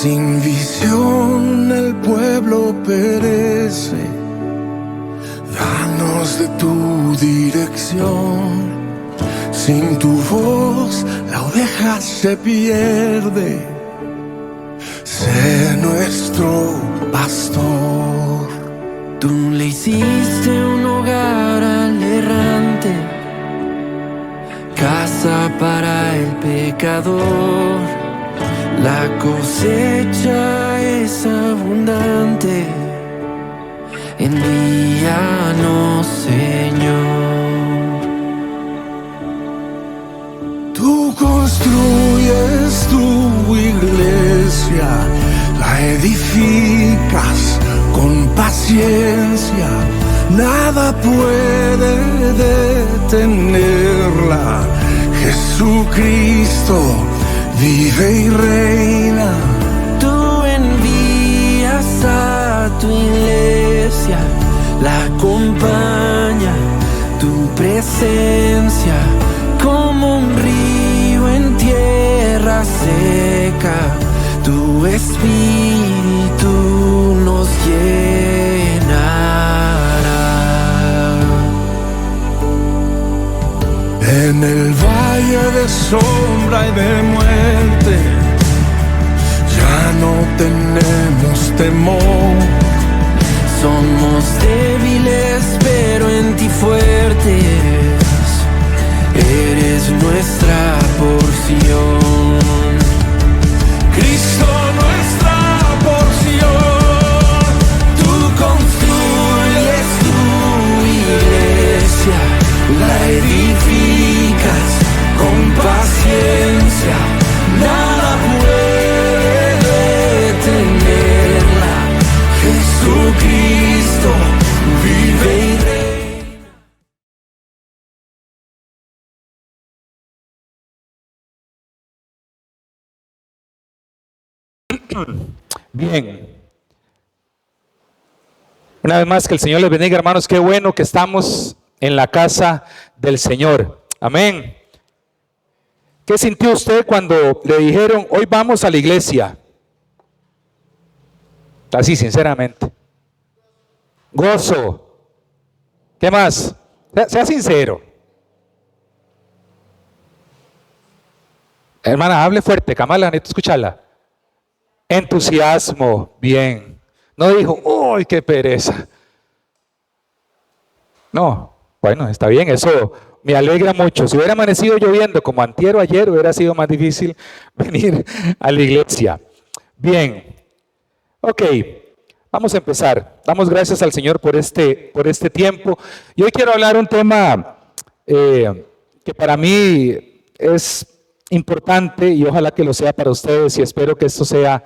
Sin visión el pueblo perece, danos de tu dirección. Sin tu voz la oveja se pierde, sé nuestro pastor. Tú le hiciste un hogar al errante, casa para el pecador. La cosecha es abundante, envíanos, Señor. Tú construyes tu iglesia, la edificas con paciencia, nada puede detenerla. Jesucristo vive y reina. Tú envías a tu iglesia, la acompaña tu presencia, como un río en tierra seca. Tu espíritu nos llenará. En el valle de sombra y de muerte ya no tenemos temor. Somos débiles pero en ti fuertes, eres nuestra porción. Cristo nuestra porción. Tú construyes tu iglesia, la edificas con paciencia, nada puede detenerla. Jesucristo vive y reina. Bien, una vez más que el Señor les bendiga, hermanos. Qué bueno que estamos en la casa del Señor. Amén. ¿Qué sintió usted cuando le dijeron hoy vamos a la iglesia? Así, sinceramente. Gozo. ¿Qué más? Sea sincero. Hermana, hable fuerte. Kamala, necesito escucharla. Entusiasmo. Bien. No dijo, ¡uy, qué pereza! No. Bueno, está bien. Eso me alegra mucho. Si hubiera amanecido lloviendo como antier o ayer, hubiera sido más difícil venir a la iglesia. Bien. Ok. Vamos a empezar. Damos gracias al Señor por este tiempo. Y hoy quiero hablar un tema que para mí es importante y ojalá que lo sea para ustedes, y espero que esto sea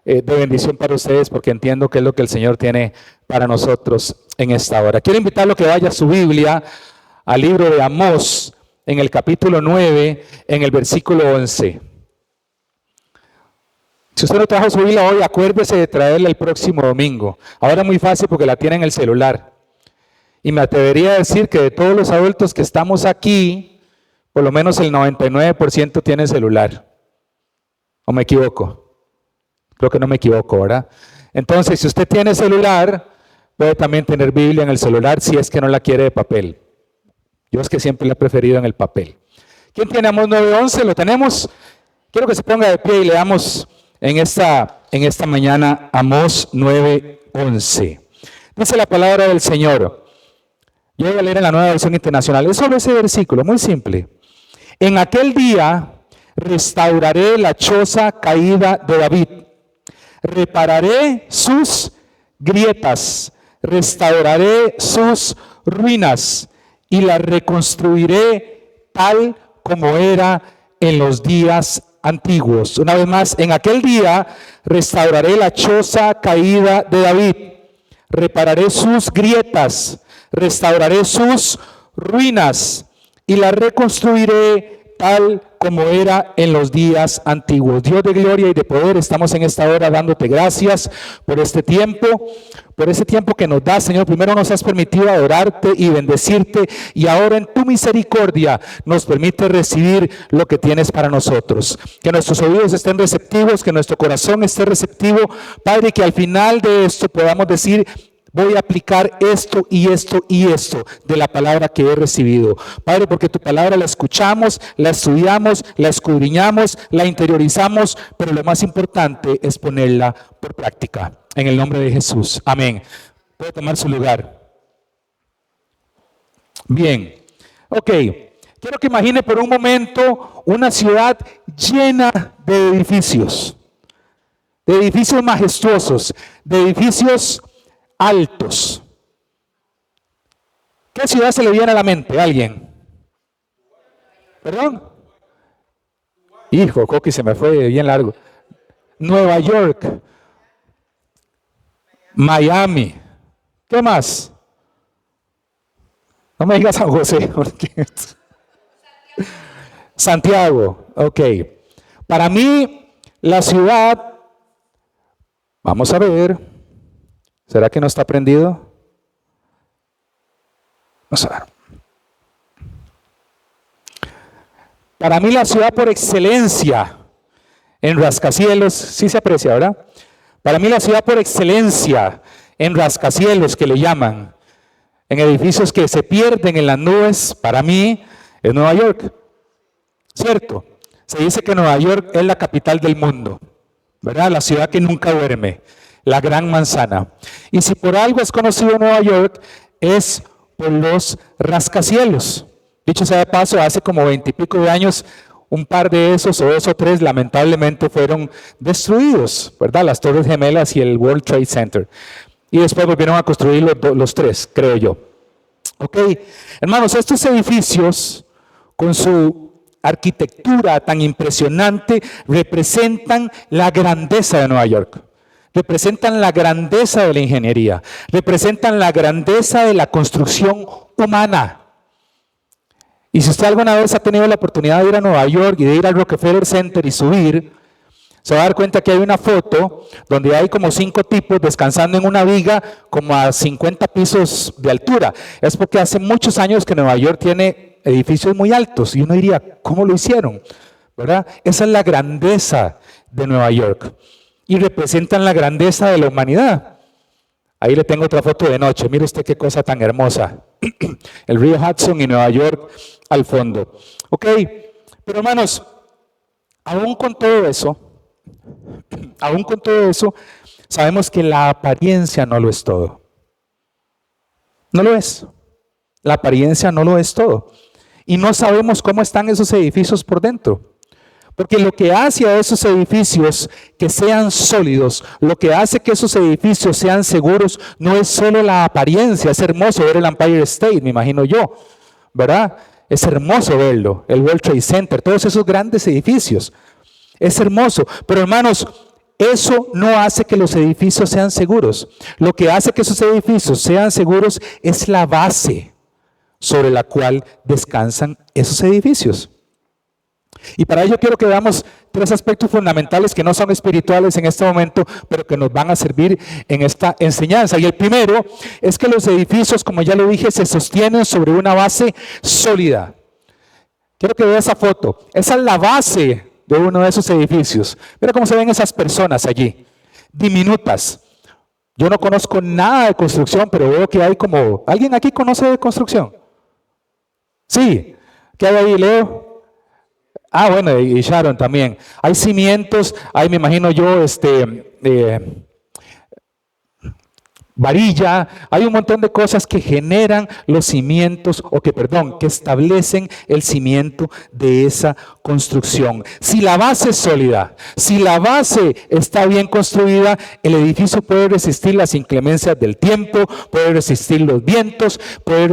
de bendición para ustedes, porque entiendo que es lo que el Señor tiene para nosotros en esta hora. Quiero invitarlo a que vaya a su Biblia al libro de Amós, en el capítulo 9, en el versículo 11. Si usted no trajo su Biblia hoy, acuérdese de traerla el próximo domingo. Ahora es muy fácil porque la tiene en el celular. Y me atrevería a decir que de todos los adultos que estamos aquí, por lo menos el 99% tiene celular. ¿O me equivoco? Creo que no me equivoco, ¿verdad? Entonces, si usted tiene celular, puede también tener Biblia en el celular si es que no la quiere de papel. Yo es que siempre la he preferido en el papel. ¿Quién tiene Amós 9:11? ¿Lo tenemos? Quiero que se ponga de pie y leamos en esta mañana Amós 9:11. Dice la palabra del Señor. Yo voy a leer en la Nueva Versión Internacional. Es solo ese versículo, muy simple. En aquel día restauraré la choza caída de David. Repararé sus grietas, restauraré sus ruinas y las reconstruiré tal como era en los días antiguos. Una vez más, en aquel día restauraré la choza caída de David, repararé sus grietas, restauraré sus ruinas y las reconstruiré tal como era en los días antiguos. Dios de gloria y de poder, estamos en esta hora dándote gracias por este tiempo que nos das, Señor. Primero nos has permitido adorarte y bendecirte, y ahora en tu misericordia nos permite recibir lo que tienes para nosotros. Que nuestros oídos estén receptivos, que nuestro corazón esté receptivo, Padre, que al final de esto podamos decir: voy a aplicar esto y esto y esto de la palabra que he recibido. Padre, porque tu palabra la escuchamos, la estudiamos, la escudriñamos, la interiorizamos, pero lo más importante es ponerla por práctica. En el nombre de Jesús. Amén. Puede tomar su lugar. Bien. Ok. Quiero que imagine por un momento una ciudad llena de edificios majestuosos, de edificios altos. ¿Qué ciudad se le viene a la mente? ¿Alguien? ¿Perdón? Hijo, Coqui, se me fue bien largo. Nueva York, Miami. ¿Qué más? No me digas San José. Santiago. Ok. Para mí, la ciudad, vamos a ver. ¿Será que no está prendido? Vamos a ver. Para mí la ciudad por excelencia en rascacielos, sí se aprecia, ¿verdad? Para mí la ciudad por excelencia en rascacielos, que le llaman, en edificios que se pierden en las nubes, para mí es Nueva York. ¿Cierto? Se dice que Nueva York es la capital del mundo, ¿verdad? La ciudad que nunca duerme. La gran manzana. Y si por algo es conocido Nueva York, es por los rascacielos. Dicho sea de paso, hace como 20 y pico de años, un par de esos, o 2 o 3, lamentablemente fueron destruidos, ¿verdad? Las Torres Gemelas y el World Trade Center. Y después volvieron a construir los 3, creo yo. Ok, hermanos, estos edificios, con su arquitectura tan impresionante, representan la grandeza de Nueva York. Representan la grandeza de la ingeniería, representan la grandeza de la construcción humana. Y si usted alguna vez ha tenido la oportunidad de ir a Nueva York y de ir al Rockefeller Center y subir, se va a dar cuenta que hay una foto donde hay como 5 tipos descansando en una viga como a 50 pisos de altura. Es porque hace muchos años que Nueva York tiene edificios muy altos y uno diría, ¿cómo lo hicieron? ¿Verdad? Esa es la grandeza de Nueva York. Y representan la grandeza de la humanidad. Ahí le tengo otra foto de noche. Mire usted qué cosa tan hermosa. El río Hudson y Nueva York al fondo. Ok, pero hermanos, aún con todo eso, sabemos que la apariencia no lo es todo. No lo es. La apariencia no lo es todo. Y no sabemos cómo están esos edificios por dentro. Porque lo que hace a esos edificios que sean sólidos, lo que hace que esos edificios sean seguros, no es solo la apariencia. Es hermoso ver el Empire State, me imagino yo, ¿verdad? Es hermoso verlo, el World Trade Center, todos esos grandes edificios. Es hermoso, pero hermanos, eso no hace que los edificios sean seguros. Lo que hace que esos edificios sean seguros es la base sobre la cual descansan esos edificios. Y para ello quiero que veamos 3 aspectos fundamentales que no son espirituales en este momento, pero que nos van a servir en esta enseñanza. Y el primero es que los edificios, como ya lo dije, se sostienen sobre una base sólida. Quiero que vea esa foto. Esa es la base de uno de esos edificios. Mira cómo se ven esas personas allí, diminutas. Yo no conozco nada de construcción, pero veo que hay como... ¿Alguien aquí conoce de construcción? Sí. ¿Qué hay ahí, Leo? Ah, bueno, y Sharon también. Hay cimientos, hay, me imagino yo, varilla, hay un montón de cosas que generan los cimientos, que establecen el cimiento de esa construcción. Si la base es sólida, si la base está bien construida, el edificio puede resistir las inclemencias del tiempo, puede resistir los vientos, puede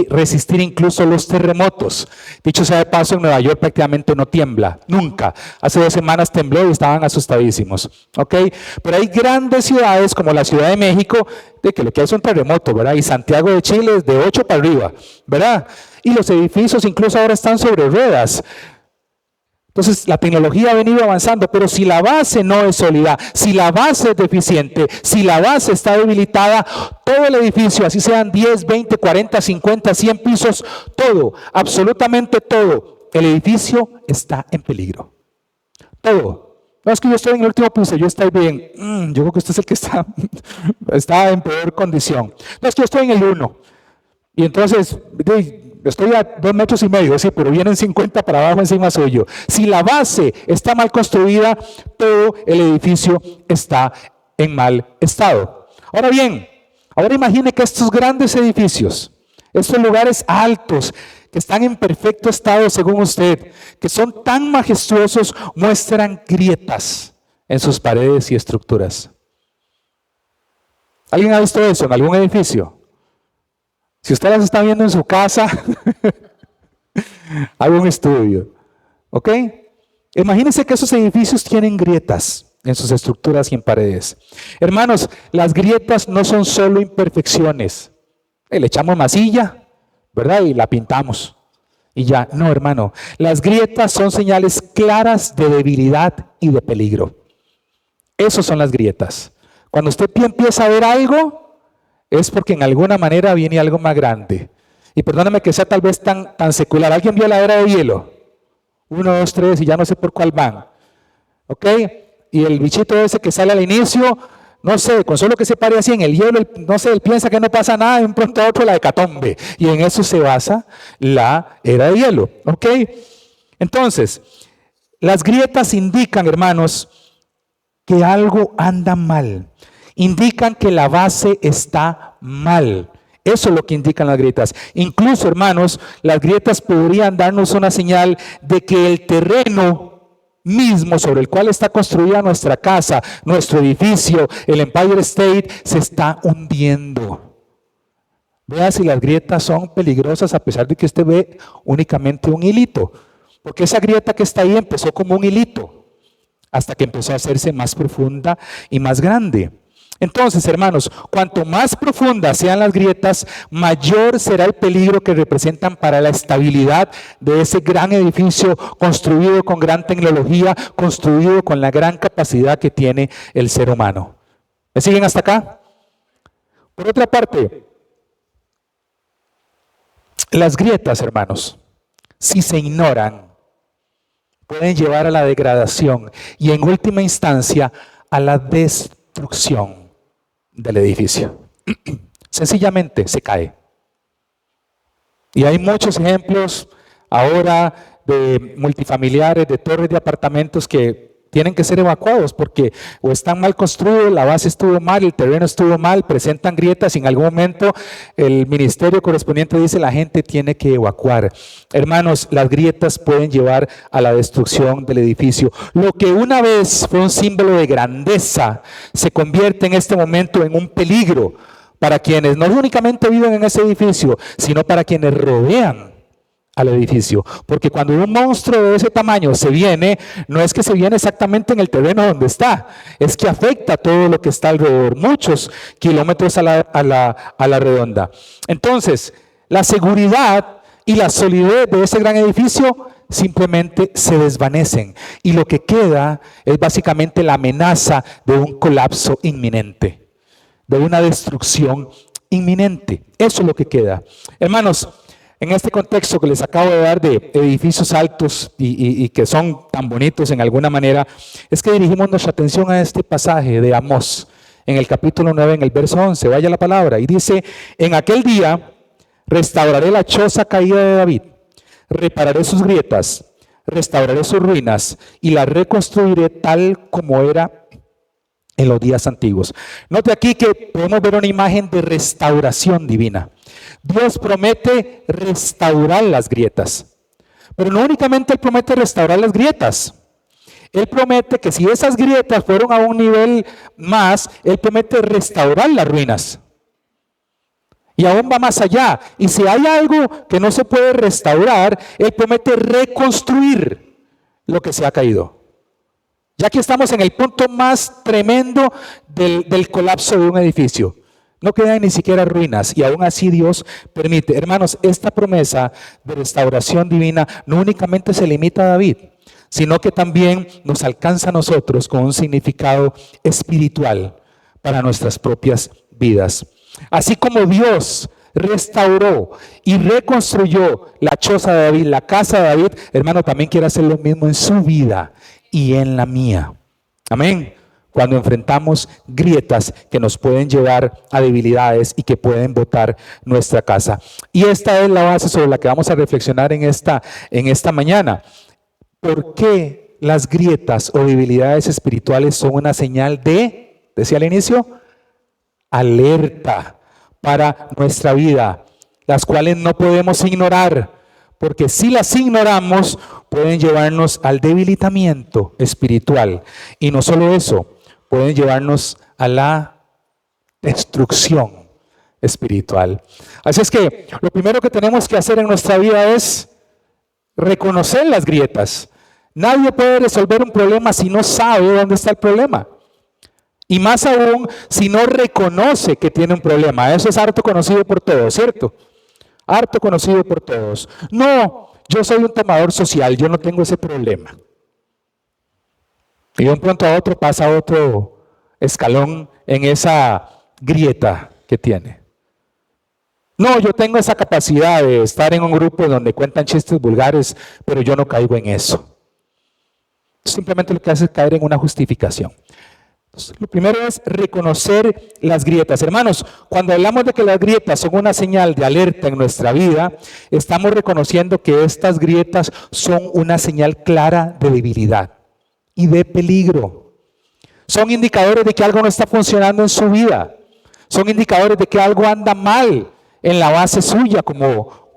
resistir incluso los terremotos. Dicho sea de paso, en Nueva York prácticamente no tiembla, nunca. Hace 2 semanas tembló y estaban asustadísimos. ¿Ok? Pero hay grandes ciudades como la Ciudad de México, de que lo que hay son terremotos, ¿verdad? Y Santiago de Chile es de 8 para arriba, ¿verdad? Y los edificios incluso ahora están sobre ruedas. Entonces la tecnología ha venido avanzando, pero si la base no es sólida, si la base es deficiente, si la base está debilitada, todo el edificio, así sean 10, 20, 40, 50, 100 pisos, todo, absolutamente todo, el edificio está en peligro. Todo. No es que yo estoy en el último piso, yo estoy bien. Yo creo que usted es el que está en peor condición. No es que yo estoy en el 1. Y entonces, estoy a 2,5 metros, sí, pero vienen 50 para abajo encima suyo. Si la base está mal construida, todo el edificio está en mal estado. Ahora bien, ahora imagine que estos grandes edificios, estos lugares altos, que están en perfecto estado según usted, que son tan majestuosos, muestran grietas en sus paredes y estructuras. ¿Alguien ha visto eso en algún edificio? Si usted las está viendo en su casa, haga un estudio, ¿ok? Imagínense que esos edificios tienen grietas en sus estructuras y en paredes. Hermanos, las grietas no son solo imperfecciones. Le echamos masilla, ¿verdad? Y la pintamos. Y ya, no, hermano. Las grietas son señales claras de debilidad y de peligro. Esas son las grietas. Cuando usted empieza a ver algo, es porque en alguna manera viene algo más grande. Y perdóname que sea tal vez tan secular. ¿Alguien vio la era de hielo? 1, 2, 3 y ya no sé por cuál van. ¿Ok? Y el bichito ese que sale al inicio, no sé, con solo que se pare así en el hielo, no sé, él piensa que no pasa nada, de un pronto a otro la hecatombe. Y en eso se basa la era de hielo. ¿Ok? Entonces, las grietas indican, hermanos, que algo anda mal. Indican que la base está mal. Eso es lo que indican las grietas. Incluso, hermanos, las grietas podrían darnos una señal de que el terreno mismo sobre el cual está construida nuestra casa, nuestro edificio, el Empire State, se está hundiendo. Vea si las grietas son peligrosas a pesar de que usted ve únicamente un hilito. Porque esa grieta que está ahí empezó como un hilito, hasta que empezó a hacerse más profunda y más grande. Entonces, hermanos, cuanto más profundas sean las grietas, mayor será el peligro que representan para la estabilidad de ese gran edificio construido con gran tecnología, construido con la gran capacidad que tiene el ser humano. ¿Me siguen hasta acá? Por otra parte, las grietas, hermanos, si se ignoran, pueden llevar a la degradación y en última instancia a la destrucción del edificio. Sencillamente se cae. Y hay muchos ejemplos ahora de multifamiliares, de torres de apartamentos que tienen que ser evacuados porque o están mal construidos, la base estuvo mal, el terreno estuvo mal, presentan grietas y en algún momento el ministerio correspondiente dice la gente tiene que evacuar. Hermanos, las grietas pueden llevar a la destrucción del edificio. Lo que una vez fue un símbolo de grandeza se convierte en este momento en un peligro para quienes no únicamente viven en ese edificio, sino para quienes rodean al edificio, porque cuando un monstruo de ese tamaño se viene, no es que se viene exactamente en el terreno donde está, es que afecta todo lo que está alrededor, muchos kilómetros a la redonda. Entonces, la seguridad y la solidez de ese gran edificio simplemente se desvanecen y lo que queda es básicamente la amenaza de un colapso inminente, de una destrucción inminente. Eso es lo que queda. Hermanos, en este contexto que les acabo de dar de edificios altos y que son tan bonitos en alguna manera, es que dirigimos nuestra atención a este pasaje de Amós, en el capítulo 9, en el verso 11, vaya la palabra, y dice, en aquel día restauraré la choza caída de David, repararé sus grietas, restauraré sus ruinas y la reconstruiré tal como era en los días antiguos. Note aquí que podemos ver una imagen de restauración divina. Dios promete restaurar las grietas, pero no únicamente Él promete restaurar las grietas. Él promete que si esas grietas fueron a un nivel más, Él promete restaurar las ruinas. Y aún va más allá. Y si hay algo que no se puede restaurar, Él promete reconstruir lo que se ha caído. Ya que estamos en el punto más tremendo del colapso de un edificio. No quedan ni siquiera ruinas y aún así Dios permite. Hermanos, esta promesa de restauración divina no únicamente se limita a David, sino que también nos alcanza a nosotros con un significado espiritual para nuestras propias vidas. Así como Dios restauró y reconstruyó la choza de David, la casa de David, hermano, también quiere hacer lo mismo en su vida y en la mía. Amén. Cuando enfrentamos grietas que nos pueden llevar a debilidades y que pueden botar nuestra casa. Y esta es la base sobre la que vamos a reflexionar en esta mañana. ¿Por qué las grietas o debilidades espirituales son una señal de, decía al inicio, alerta para nuestra vida, las cuales no podemos ignorar, porque si las ignoramos pueden llevarnos al debilitamiento espiritual, y no solo eso, pueden llevarnos a la destrucción espiritual. Así es que lo primero que tenemos que hacer en nuestra vida es reconocer las grietas. Nadie puede resolver un problema si no sabe dónde está el problema. Y más aún, si no reconoce que tiene un problema. Eso es harto conocido por todos, ¿cierto? Harto conocido por todos. No, yo soy un tomador social, yo no tengo ese problema. Y de un pronto a otro pasa otro escalón en esa grieta que tiene. No, yo tengo esa capacidad de estar en un grupo donde cuentan chistes vulgares, pero yo no caigo en eso. Simplemente lo que hace es caer en una justificación. Lo primero es reconocer las grietas. Hermanos, cuando hablamos de que las grietas son una señal de alerta en nuestra vida, estamos reconociendo que estas grietas son una señal clara de debilidad y de peligro. Son indicadores de que algo no está funcionando en su vida. Son indicadores de que algo anda mal en la base suya como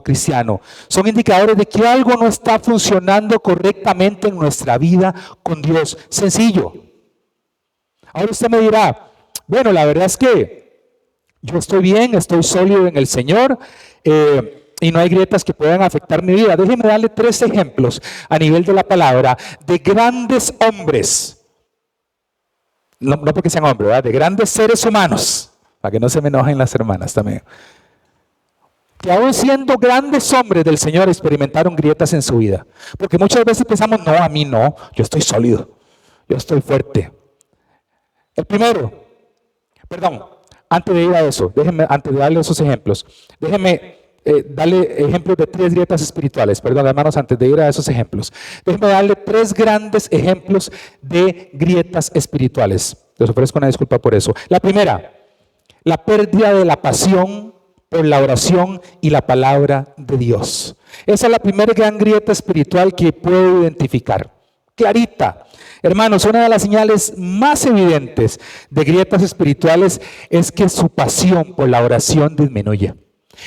cristiano. Son indicadores de que algo no está funcionando correctamente en nuestra vida con Dios. Sencillo. Ahora usted me dirá, bueno, la verdad es que yo estoy bien, estoy sólido en el Señor y no hay grietas que puedan afectar mi vida. Déjeme darle 3 ejemplos a nivel de la palabra de grandes hombres, no porque sean hombres, ¿verdad? De grandes seres humanos, para que no se me enojen las hermanas también, que aún siendo grandes hombres del Señor experimentaron grietas en su vida. Porque muchas veces pensamos, no, a mí no, yo estoy sólido, yo estoy fuerte. El primero, antes de ir a eso, antes de darle esos ejemplos, déjeme darle ejemplos de 3 grietas espirituales. Hermanos, antes de ir a esos ejemplos, déjeme darle 3 grandes ejemplos de grietas espirituales. Les ofrezco una disculpa por eso. La primera, la pérdida de la pasión por la oración y la palabra de Dios. Esa es la primera gran grieta espiritual que puedo identificar. Clarita. Hermanos, una de las señales más evidentes de grietas espirituales es que su pasión por la oración disminuye.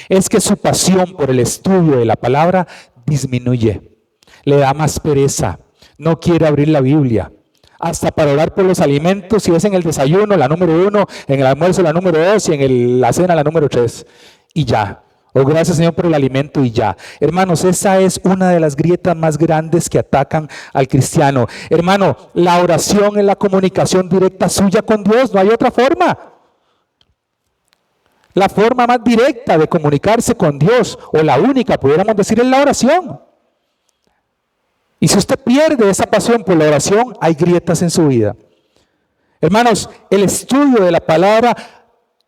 Es que su pasión por el estudio de la palabra disminuye. Le da más pereza. No quiere abrir la Biblia. Hasta para orar por los alimentos, si es en el desayuno, la número 1, en el almuerzo, la número 2 y en la cena, la número 3. Y ya. Oh, gracias Señor por el alimento y ya. Hermanos, esa es una de las grietas más grandes que atacan al cristiano. Hermano, la oración es la comunicación directa suya con Dios, no hay otra forma. La forma más directa de comunicarse con Dios, o la única, pudiéramos decir, es la oración. Y si usted pierde esa pasión por la oración, hay grietas en su vida. Hermanos, el estudio de la palabra,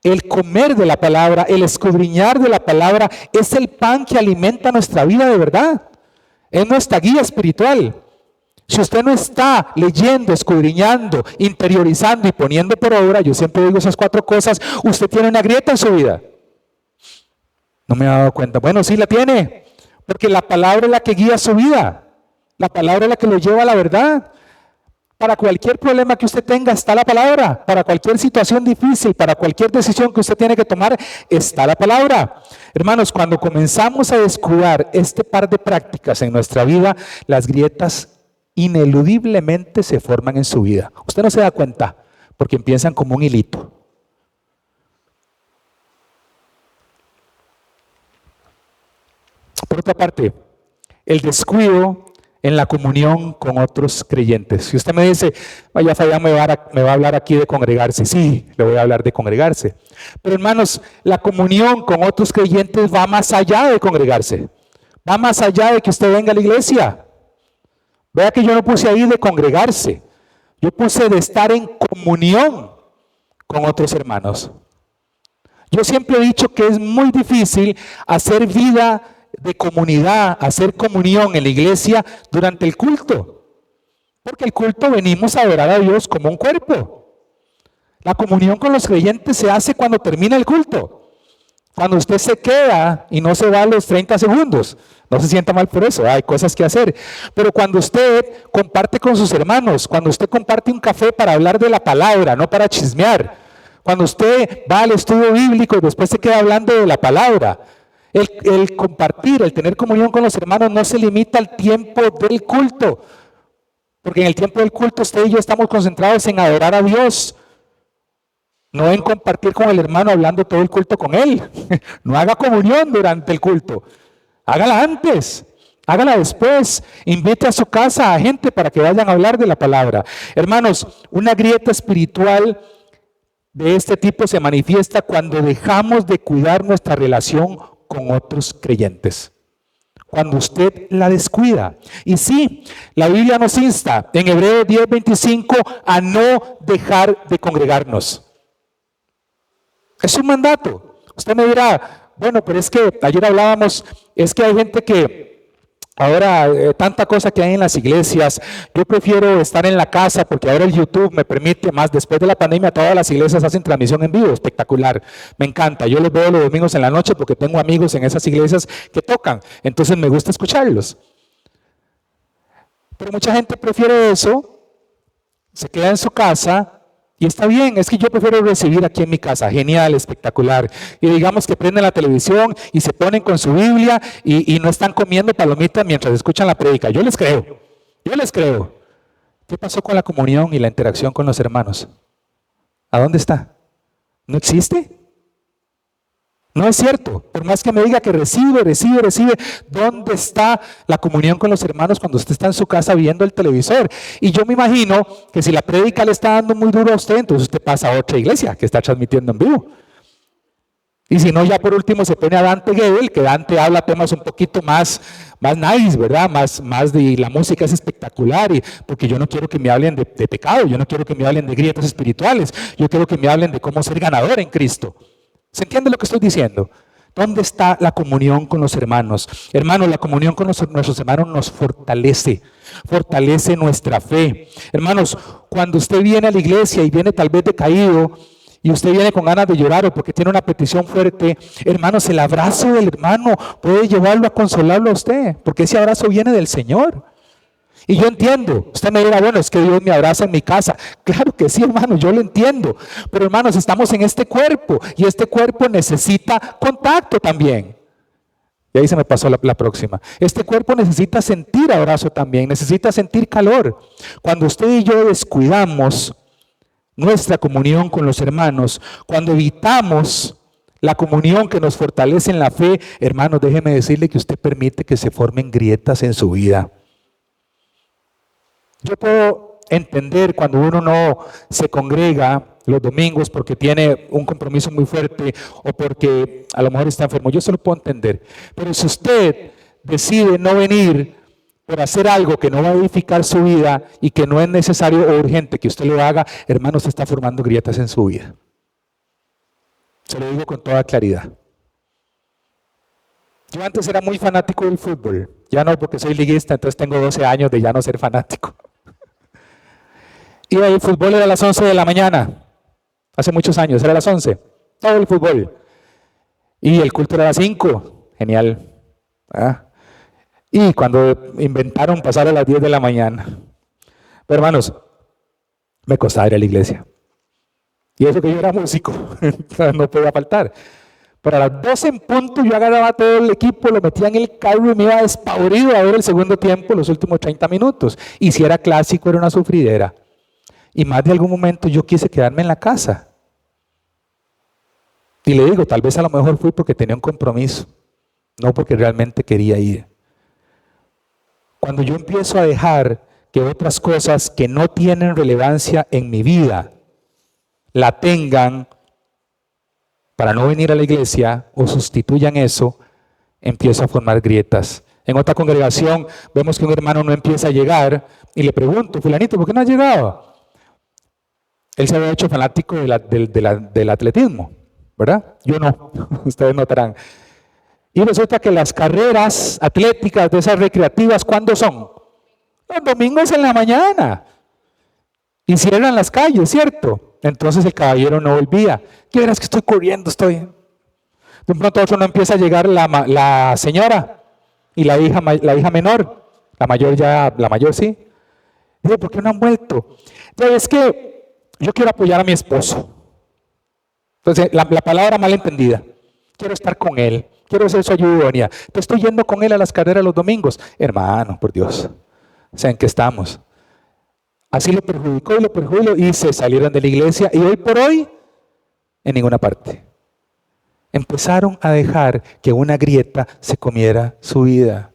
el comer de la palabra, el escudriñar de la palabra, es el pan que alimenta nuestra vida de verdad. Es nuestra guía espiritual. Si usted no está leyendo, escudriñando, interiorizando y poniendo por obra, yo siempre digo esas 4 cosas, usted tiene una grieta en su vida. No me he dado cuenta. Bueno, sí la tiene, porque la palabra es la que guía su vida. La palabra es la que lo lleva a la verdad. Para cualquier problema que usted tenga está la palabra. Para cualquier situación difícil, para cualquier decisión que usted tiene que tomar, está la palabra. Hermanos, cuando comenzamos a descuidar este par de prácticas en nuestra vida, las grietas ineludiblemente se forman en su vida. Usted no se da cuenta porque empiezan como un hilito. Por otra parte, el descuido en la comunión con otros creyentes. Si usted me dice, vaya, Fabián me va a hablar aquí de congregarse. Sí, le voy a hablar de congregarse. Pero hermanos, la comunión con otros creyentes va más allá de congregarse. Va más allá de que usted venga a la iglesia. Vea que yo no puse ahí de congregarse, yo puse de estar en comunión con otros hermanos. Yo siempre he dicho que es muy difícil hacer vida de comunidad, hacer comunión en la iglesia durante el culto. Porque el culto venimos a adorar a Dios como un cuerpo. La comunión con los creyentes se hace cuando termina el culto. Cuando usted se queda y no se va a los 30 segundos. No se sienta mal por eso, hay cosas que hacer. Pero cuando usted comparte con sus hermanos, cuando usted comparte un café para hablar de la palabra, no para chismear. Cuando usted va al estudio bíblico y después se queda hablando de la palabra. El compartir, el tener comunión con los hermanos no se limita al tiempo del culto. Porque en el tiempo del culto usted y yo estamos concentrados en adorar a Dios. No en compartir con el hermano hablando todo el culto con él. No haga comunión durante el culto. Hágala antes, hágala después. Invite a su casa a gente para que vayan a hablar de la palabra. Hermanos, una grieta espiritual de este tipo se manifiesta cuando dejamos de cuidar nuestra relación con otros creyentes. Cuando usted la descuida. Y sí, la Biblia nos insta en Hebreos 10:25 a no dejar de congregarnos. Es un mandato. Usted me dirá, bueno, pero es que ayer hablábamos, es que hay gente que ahora tanta cosa que hay en las iglesias, yo prefiero estar en la casa porque ahora el YouTube me permite más. Después de la pandemia todas las iglesias hacen transmisión en vivo, espectacular, me encanta. Yo los veo los domingos en la noche porque tengo amigos en esas iglesias que tocan, entonces me gusta escucharlos. Pero mucha gente prefiere eso, se queda en su casa. Y está bien, es que yo prefiero recibir aquí en mi casa, genial, espectacular. Y digamos que prenden la televisión y se ponen con su Biblia y no están comiendo palomitas mientras escuchan la prédica. Yo les creo. ¿Qué pasó con la comunión y la interacción con los hermanos? ¿A dónde está? ¿No existe? No es cierto, por más que me diga que recibe, ¿dónde está la comunión con los hermanos cuando usted está en su casa viendo el televisor? Y yo me imagino que si la prédica le está dando muy duro a usted, entonces usted pasa a otra iglesia que está transmitiendo en vivo. Y si no, ya por último se pone a Dante Gebel, que Dante habla temas un poquito más nice, ¿verdad? Más de la música es espectacular, porque yo no quiero que me hablen de pecado, yo no quiero que me hablen de grietas espirituales, yo quiero que me hablen de cómo ser ganador en Cristo. ¿Se entiende lo que estoy diciendo? ¿Dónde está la comunión con los hermanos? Hermanos, la comunión con nuestros hermanos nos fortalece nuestra fe. Hermanos, cuando usted viene a la iglesia y viene tal vez decaído, y usted viene con ganas de llorar o porque tiene una petición fuerte, hermanos, el abrazo del hermano puede llevarlo a consolarlo a usted, porque ese abrazo viene del Señor. Y yo entiendo, usted me dirá, bueno, es que Dios me abraza en mi casa. Claro que sí, hermano, yo lo entiendo. Pero hermanos, estamos en este cuerpo y este cuerpo necesita contacto también. Y ahí se me pasó la próxima. Este cuerpo necesita sentir abrazo también, necesita sentir calor. Cuando usted y yo descuidamos nuestra comunión con los hermanos, cuando evitamos la comunión que nos fortalece en la fe, hermanos, déjeme decirle que usted permite que se formen grietas en su vida. Yo puedo entender cuando uno no se congrega los domingos porque tiene un compromiso muy fuerte o porque a lo mejor está enfermo. Yo se lo puedo entender. Pero si usted decide no venir por hacer algo que no va a edificar su vida y que no es necesario o urgente que usted lo haga, hermano, se está formando grietas en su vida. Se lo digo con toda claridad. Yo antes era muy fanático del fútbol. Ya no, porque soy liguista, entonces tengo 12 años de ya no ser fanático. Y el fútbol era a las 11 de la mañana. Hace muchos años, era a las 11. Todo el fútbol. Y el culto era a las 5. Genial. ¿Ah? Y cuando inventaron pasar a las 10 de la mañana. Pero hermanos, me costaba ir a la iglesia. Y eso que yo era músico, no podía faltar. Pero a las 12 en punto yo agarraba todo el equipo, lo metía en el carro y me iba despavorido a ver el segundo tiempo, los últimos 30 minutos. Y si era clásico, era una sufridera. Y más de algún momento yo quise quedarme en la casa. Y le digo, tal vez a lo mejor fui porque tenía un compromiso, no porque realmente quería ir. Cuando yo empiezo a dejar que otras cosas que no tienen relevancia en mi vida la tengan para no venir a la iglesia o sustituyan eso, empiezo a formar grietas En otra congregación vemos que un hermano no empieza a llegar y le pregunto, fulanito, ¿por qué no has llegado? Él se había hecho fanático del atletismo, ¿verdad? Yo no, ustedes notarán. Y resulta que las carreras atléticas de esas recreativas, ¿cuándo son? Los domingos en la mañana. Y cierran las calles, ¿cierto? Entonces el caballero no volvía. ¿Qué verás que estoy corriendo? De un pronto a otro no empieza a llegar la señora y la hija menor. La mayor sí. Digo, ¿por qué no han vuelto? Entonces es que yo quiero apoyar a mi esposo. Entonces la palabra mal entendida. Quiero estar con él. Quiero ser su ayuda idónea. Te estoy yendo con él a las carreras los domingos. Hermano, por Dios. O sea, ¿en qué estamos? Así lo perjudicó y se salieron de la iglesia y hoy por hoy en ninguna parte. Empezaron a dejar que una grieta se comiera su vida.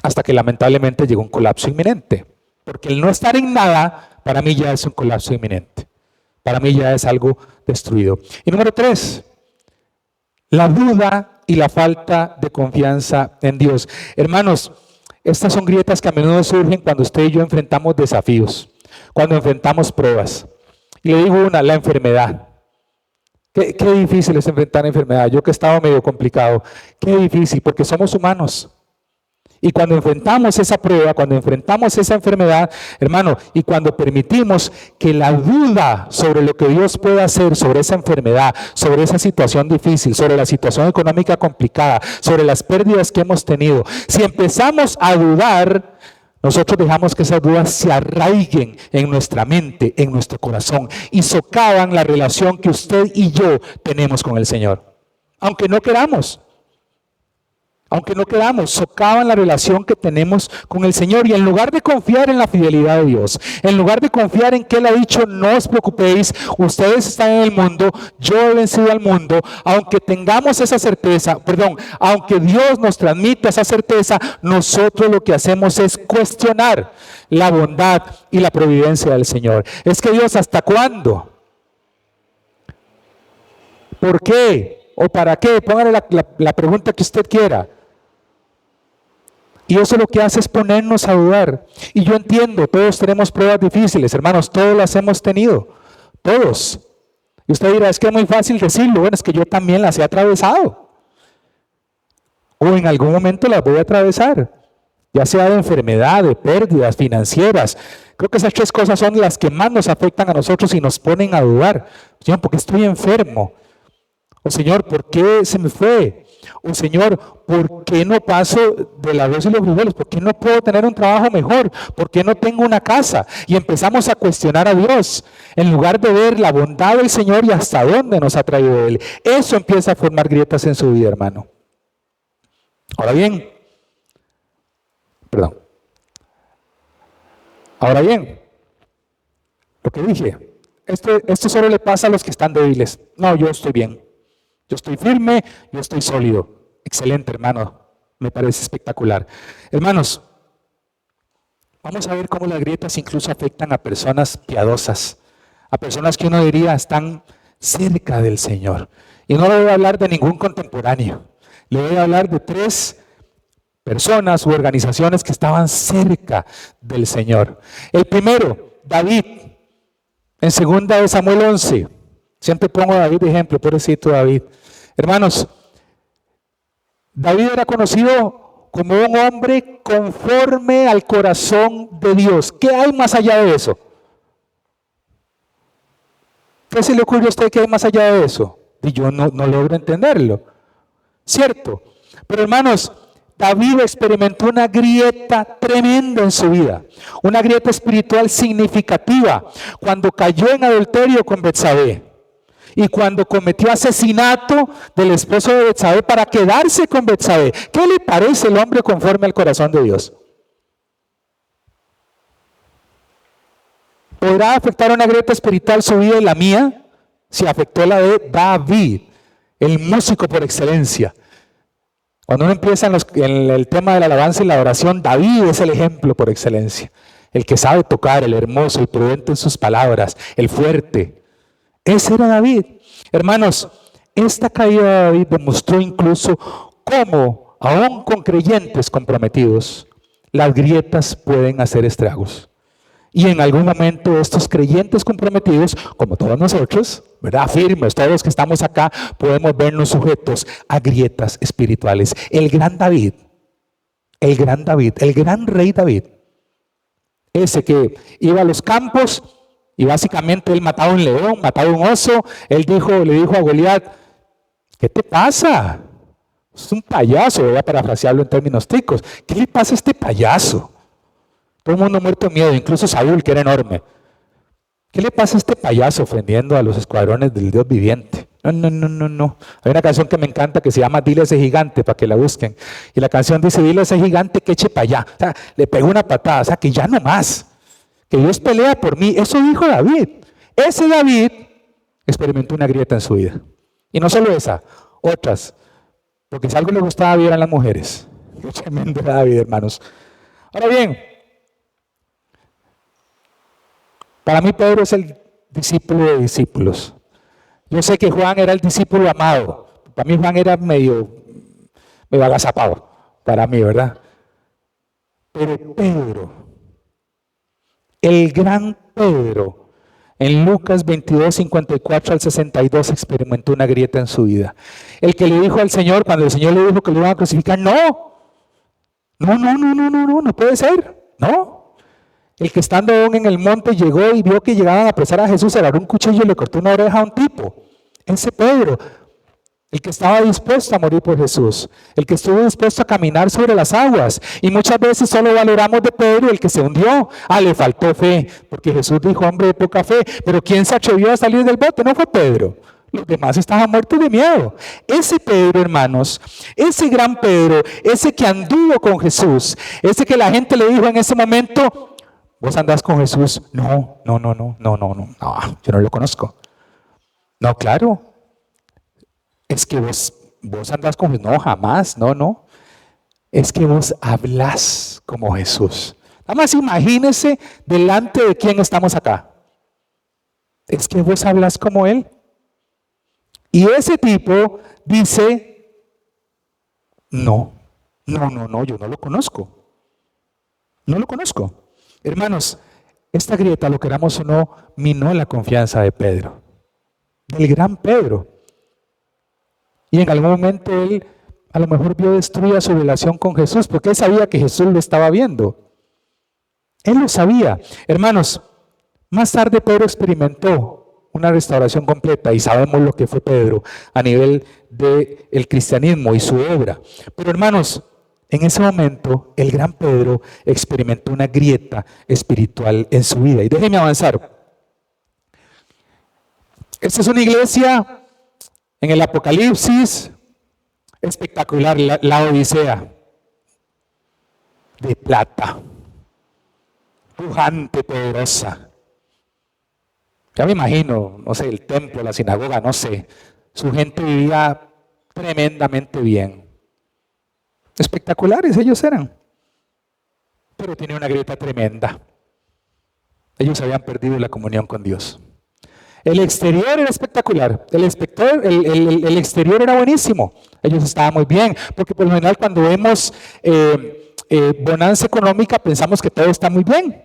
Hasta que lamentablemente llegó un colapso inminente. Porque el no estar en nada, para mí ya es un colapso inminente. Para mí ya es algo destruido. Y número 3, la duda y la falta de confianza en Dios. Hermanos, estas son grietas que a menudo surgen cuando usted y yo enfrentamos desafíos, cuando enfrentamos pruebas. Y le digo una, la enfermedad. Qué difícil es enfrentar la enfermedad. Yo que estaba medio complicado. Qué difícil, porque somos humanos. Y cuando enfrentamos esa prueba, cuando enfrentamos esa enfermedad, hermano, y cuando permitimos que la duda sobre lo que Dios puede hacer sobre esa enfermedad, sobre esa situación difícil, sobre la situación económica complicada, sobre las pérdidas que hemos tenido, si empezamos a dudar, nosotros dejamos que esas dudas se arraiguen en nuestra mente, en nuestro corazón y socavan la relación que usted y yo tenemos con el Señor. Aunque no queramos, socavan la relación que tenemos con el Señor. Y en lugar de confiar en la fidelidad de Dios, en lugar de confiar en que Él ha dicho, no os preocupéis, ustedes están en el mundo, yo he vencido al mundo, aunque tengamos esa certeza, aunque Dios nos transmita esa certeza, nosotros lo que hacemos es cuestionar la bondad y la providencia del Señor. Es que Dios, ¿hasta cuándo? ¿Por qué? ¿O para qué? Póngale la pregunta que usted quiera. Y eso lo que hace es ponernos a dudar. Y yo entiendo, todos tenemos pruebas difíciles, hermanos, todos las hemos tenido, todos. Y usted dirá, es que es muy fácil decirlo. Bueno, es que yo también las he atravesado. O en algún momento las voy a atravesar, ya sea de enfermedad, de pérdidas financieras. Creo que esas 3 cosas son las que más nos afectan a nosotros y nos ponen a dudar. Señor, ¿por qué estoy enfermo? O Señor, ¿por qué se me fue? O Señor, ¿por qué no paso del arroz y los frijoles? ¿Por qué no puedo tener un trabajo mejor? ¿Por qué no tengo una casa? Y empezamos a cuestionar a Dios en lugar de ver la bondad del Señor y hasta dónde nos ha traído Él. Eso empieza a formar grietas en su vida, hermano. Ahora bien, lo que dije, esto solo le pasa a los que están débiles. No, yo estoy bien. Yo estoy firme, yo estoy sólido. Excelente, hermano. Me parece espectacular. Hermanos, vamos a ver cómo las grietas incluso afectan a personas piadosas, a personas que uno diría están cerca del Señor. Y no le voy a hablar de ningún contemporáneo. Le voy a hablar de 3 personas u organizaciones que estaban cerca del Señor. El primero, David, en 2 Samuel 11. Siempre pongo a David de ejemplo, pobrecito David. Hermanos, David era conocido como un hombre conforme al corazón de Dios. ¿Qué hay más allá de eso? ¿Qué se le ocurre a usted que hay más allá de eso? Y yo no logro entenderlo. ¿Cierto? Pero hermanos, David experimentó una grieta tremenda en su vida, una grieta espiritual significativa, cuando cayó en adulterio con Betsabé y cuando cometió asesinato del esposo de Betsabé para quedarse con Betsabé. ¿Qué le parece el hombre conforme al corazón de Dios? ¿Podrá afectar una grieta espiritual su vida y la mía? Si afectó la de David, el músico por excelencia. Cuando uno empieza en el tema de la alabanza y la oración, David es el ejemplo por excelencia. El que sabe tocar, el hermoso, el prudente en sus palabras, el fuerte. Ese era David. Hermanos, esta caída de David demostró incluso cómo aún con creyentes comprometidos, las grietas pueden hacer estragos. Y en algún momento estos creyentes comprometidos, como todos nosotros, ¿verdad? Firmes, todos los que estamos acá, podemos vernos sujetos a grietas espirituales. El gran rey David, ese que iba a los campos y básicamente él mataba un león, mataba un oso, le dijo a Goliat, ¿qué te pasa? Es un payaso, voy a parafrasearlo en términos ticos. ¿Qué le pasa a este payaso? Todo el mundo muerto de miedo, incluso Saúl, que era enorme. ¿Qué le pasa a este payaso ofendiendo a los escuadrones del Dios viviente? No. Hay una canción que me encanta que se llama Dile a ese gigante, para que la busquen. Y la canción dice, dile a ese gigante que eche para allá. O sea, le pegó una patada, o sea, que ya no más. Que Dios pelea por mí. Eso dijo David. Ese David experimentó una grieta en su vida. Y no solo esa, otras. Porque si algo le gustaba a David eran las mujeres. Qué tremendo era David, hermanos. Ahora bien, para mí Pedro es el discípulo de discípulos. Yo sé que Juan era el discípulo amado. Para mí Juan era medio agazapado. Para mí, ¿verdad? Pero Pedro, el gran Pedro, en Lucas 22, 54 al 62 experimentó una grieta en su vida. El que le dijo al Señor, cuando el Señor le dijo que lo iban a crucificar, no puede ser, no. El que estando aún en el monte llegó y vio que llegaban a apresar a Jesús, agarró un cuchillo y le cortó una oreja a un tipo. Ese Pedro, el que estaba dispuesto a morir por Jesús, el que estuvo dispuesto a caminar sobre las aguas. Y muchas veces solo valoramos de Pedro el que se hundió. Le faltó fe, porque Jesús dijo, hombre de poca fe. Pero ¿quién se atrevió a salir del bote? No fue Pedro. Los demás estaban muertos de miedo. Ese Pedro, hermanos, ese gran Pedro, ese que anduvo con Jesús, ese que la gente le dijo en ese momento, ¿vos andás con Jesús? No, yo no lo conozco. No, claro. Es que vos andás con Jesús. No, jamás, no. Es que vos hablás como Jesús. Nada más imagínese delante de quién estamos acá. Es que vos hablás como Él. Y ese tipo dice, no, yo no lo conozco. No lo conozco. Hermanos, esta grieta, lo queramos o no, minó la confianza de Pedro, del gran Pedro. Y en algún momento él a lo mejor vio destruida su relación con Jesús, porque él sabía que Jesús lo estaba viendo. Él lo sabía. Hermanos, más tarde Pedro experimentó una restauración completa y sabemos lo que fue Pedro a nivel del cristianismo y su obra. Pero hermanos, en ese momento, el gran Pedro experimentó una grieta espiritual en su vida. Y déjenme avanzar. Esta es una iglesia en el Apocalipsis espectacular, la Odisea, de plata, pujante, poderosa. Ya me imagino, no sé, el templo, la sinagoga, no sé. Su gente vivía tremendamente bien. Espectaculares ellos eran, pero tenían una grieta tremenda. Ellos habían perdido la comunión con Dios. El exterior era espectacular, el exterior era buenísimo, ellos estaban muy bien, porque por lo general cuando vemos bonanza económica pensamos que todo está muy bien,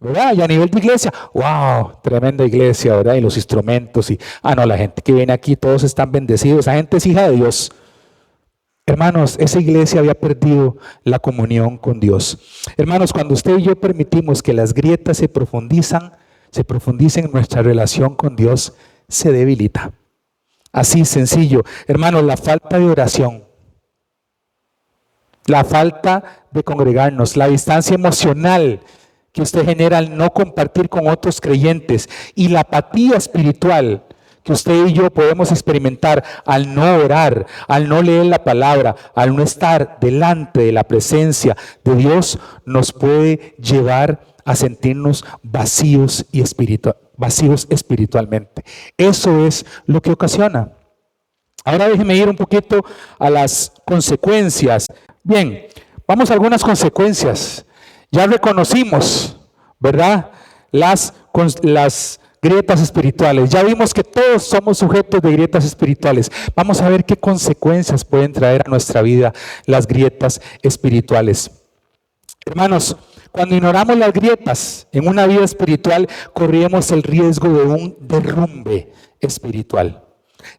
¿verdad? Y a nivel de iglesia, wow, tremenda iglesia, ¿verdad? Y los instrumentos, la gente que viene aquí, todos están bendecidos, esa gente es hija de Dios. Hermanos, esa iglesia había perdido la comunión con Dios. Hermanos, cuando usted y yo permitimos que las grietas se profundicen en nuestra relación con Dios, se debilita. Así sencillo. Hermanos, la falta de oración, la falta de congregarnos, la distancia emocional que usted genera al no compartir con otros creyentes y la apatía espiritual que usted y yo podemos experimentar al no orar, al no leer la palabra, al no estar delante de la presencia de Dios, nos puede llevar a sentirnos vacíos espiritualmente. Eso es lo que ocasiona. Ahora déjeme ir un poquito a las consecuencias. Bien, vamos a algunas consecuencias. Ya reconocimos, ¿verdad? Las grietas espirituales. Ya vimos que todos somos sujetos de grietas espirituales. Vamos a ver qué consecuencias pueden traer a nuestra vida las grietas espirituales. Hermanos, cuando ignoramos las grietas en una vida espiritual, corremos el riesgo de un derrumbe espiritual,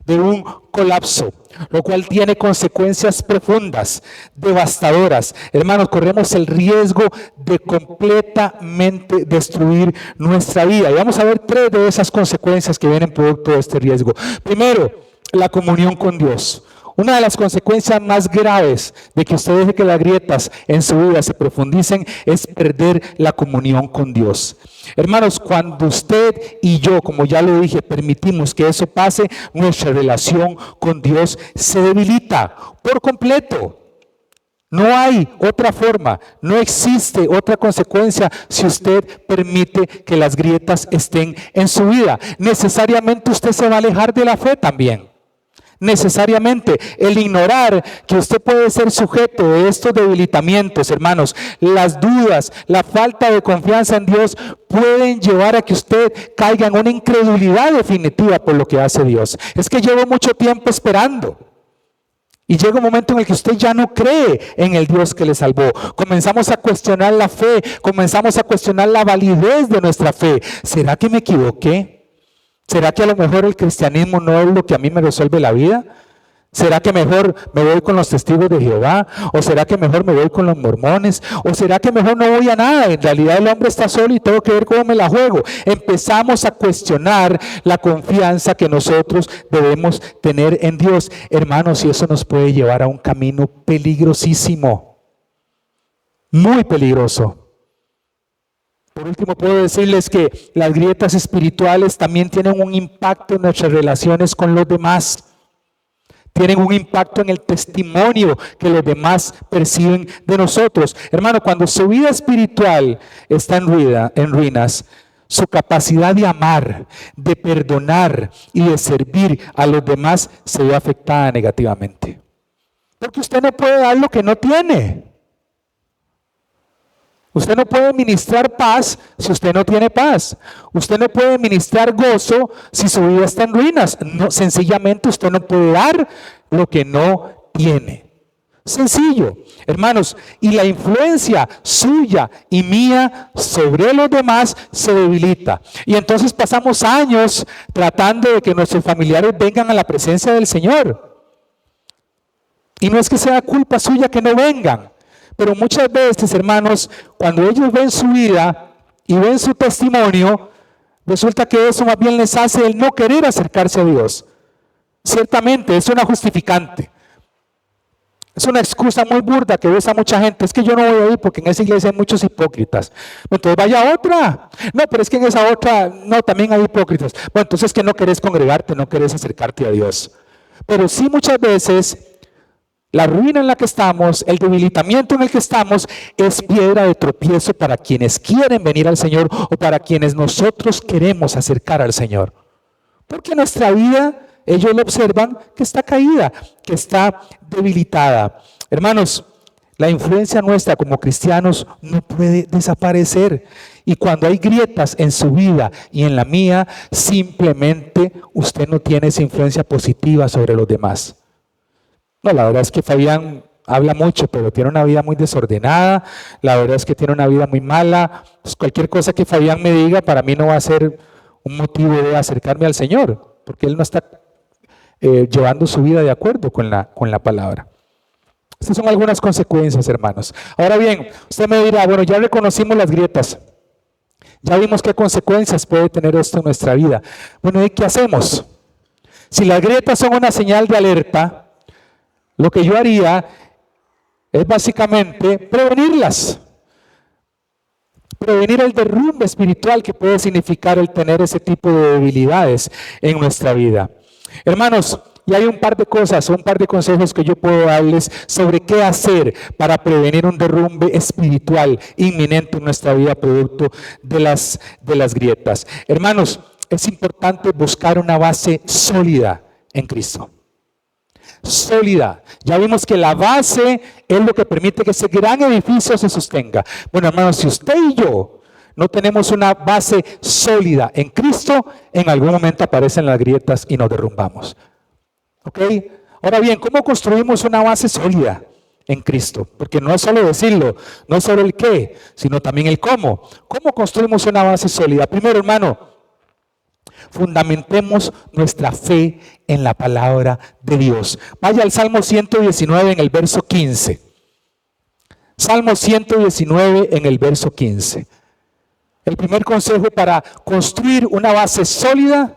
de un colapso, lo cual tiene consecuencias profundas, devastadoras. Hermanos, corremos el riesgo de completamente destruir nuestra vida. Y vamos a ver 3 de esas consecuencias que vienen producto de este riesgo. Primero, la comunión con Dios. Una de las consecuencias más graves de que usted deje que las grietas en su vida se profundicen es perder la comunión con Dios. Hermanos, cuando usted y yo, como ya lo dije, permitimos que eso pase, nuestra relación con Dios se debilita por completo. No hay otra forma, no existe otra consecuencia si usted permite que las grietas estén en su vida. Necesariamente usted se va a alejar de la fe también. Necesariamente el ignorar que usted puede ser sujeto de estos debilitamientos, hermanos, las dudas, la falta de confianza en Dios pueden llevar a que usted caiga en una incredulidad definitiva por lo que hace Dios. Es que llevo mucho tiempo esperando y llega un momento en el que usted ya no cree en el Dios que le salvó. Comenzamos a cuestionar la fe, comenzamos a cuestionar la validez de nuestra fe. ¿Será que me equivoqué? ¿Será que a lo mejor el cristianismo no es lo que a mí me resuelve la vida? ¿Será que mejor me voy con los testigos de Jehová? ¿O será que mejor me voy con los mormones? ¿O será que mejor no voy a nada? En realidad el hombre está solo y tengo que ver cómo me la juego. Empezamos a cuestionar la confianza que nosotros debemos tener en Dios. Hermanos, y eso nos puede llevar a un camino peligrosísimo, muy peligroso. Por último, puedo decirles que las grietas espirituales también tienen un impacto en nuestras relaciones con los demás. Tienen un impacto en el testimonio que los demás perciben de nosotros. Hermano, cuando su vida espiritual está en ruinas, su capacidad de amar, de perdonar y de servir a los demás se ve afectada negativamente. Porque usted no puede dar lo que no tiene. Usted no puede ministrar paz si usted no tiene paz. Usted no puede ministrar gozo si su vida está en ruinas. No, sencillamente usted no puede dar lo que no tiene. Sencillo, hermanos, y la influencia suya y mía sobre los demás se debilita. Y entonces pasamos años tratando de que nuestros familiares vengan a la presencia del Señor. Y no es que sea culpa suya que no vengan. Pero muchas veces, hermanos, cuando ellos ven su vida y ven su testimonio, resulta que eso más bien les hace el no querer acercarse a Dios. Ciertamente, es una justificante. Es una excusa muy burda que usa mucha gente. Es que yo no voy a ir porque en esa iglesia hay muchos hipócritas. Entonces vaya a otra. No, pero es que en esa otra, no, también hay hipócritas. Bueno, entonces es que no querés congregarte, no querés acercarte a Dios. Pero sí muchas veces la ruina en la que estamos, el debilitamiento en el que estamos, es piedra de tropiezo para quienes quieren venir al Señor o para quienes nosotros queremos acercar al Señor. Porque nuestra vida, ellos lo observan, que está caída, que está debilitada. Hermanos, la influencia nuestra como cristianos no puede desaparecer. Y cuando hay grietas en su vida y en la mía, simplemente usted no tiene esa influencia positiva sobre los demás. No, la verdad es que Fabián habla mucho, pero tiene una vida muy desordenada. La verdad es que tiene una vida muy mala. Pues cualquier cosa que Fabián me diga para mí no va a ser un motivo de acercarme al Señor, porque él no está llevando su vida de acuerdo con la palabra. Estas son algunas consecuencias, hermanos. Ahora bien, usted me dirá, bueno, ya reconocimos las grietas. Ya vimos qué consecuencias puede tener esto en nuestra vida. Bueno, ¿y qué hacemos? Si las grietas son una señal de alerta, lo que yo haría es básicamente prevenirlas. Prevenir el derrumbe espiritual que puede significar el tener ese tipo de debilidades en nuestra vida. Hermanos, y hay un par de cosas, un par de consejos que yo puedo darles sobre qué hacer para prevenir un derrumbe espiritual inminente en nuestra vida producto de las grietas. Hermanos, es importante buscar una base sólida en Cristo. Sólida. Ya vimos que la base es lo que permite que ese gran edificio se sostenga. Bueno, hermanos, si usted y yo no tenemos una base sólida en Cristo, en algún momento aparecen las grietas y nos derrumbamos. ¿Ok? Ahora bien, ¿cómo construimos una base sólida en Cristo? Porque no es solo decirlo, no es solo el qué, sino también el cómo. ¿Cómo construimos una base sólida? Primero, hermano, fundamentemos nuestra fe en la palabra de Dios. Vaya al Salmo 119 en el verso 15. Salmo 119 en el verso 15. El primer consejo para construir una base sólida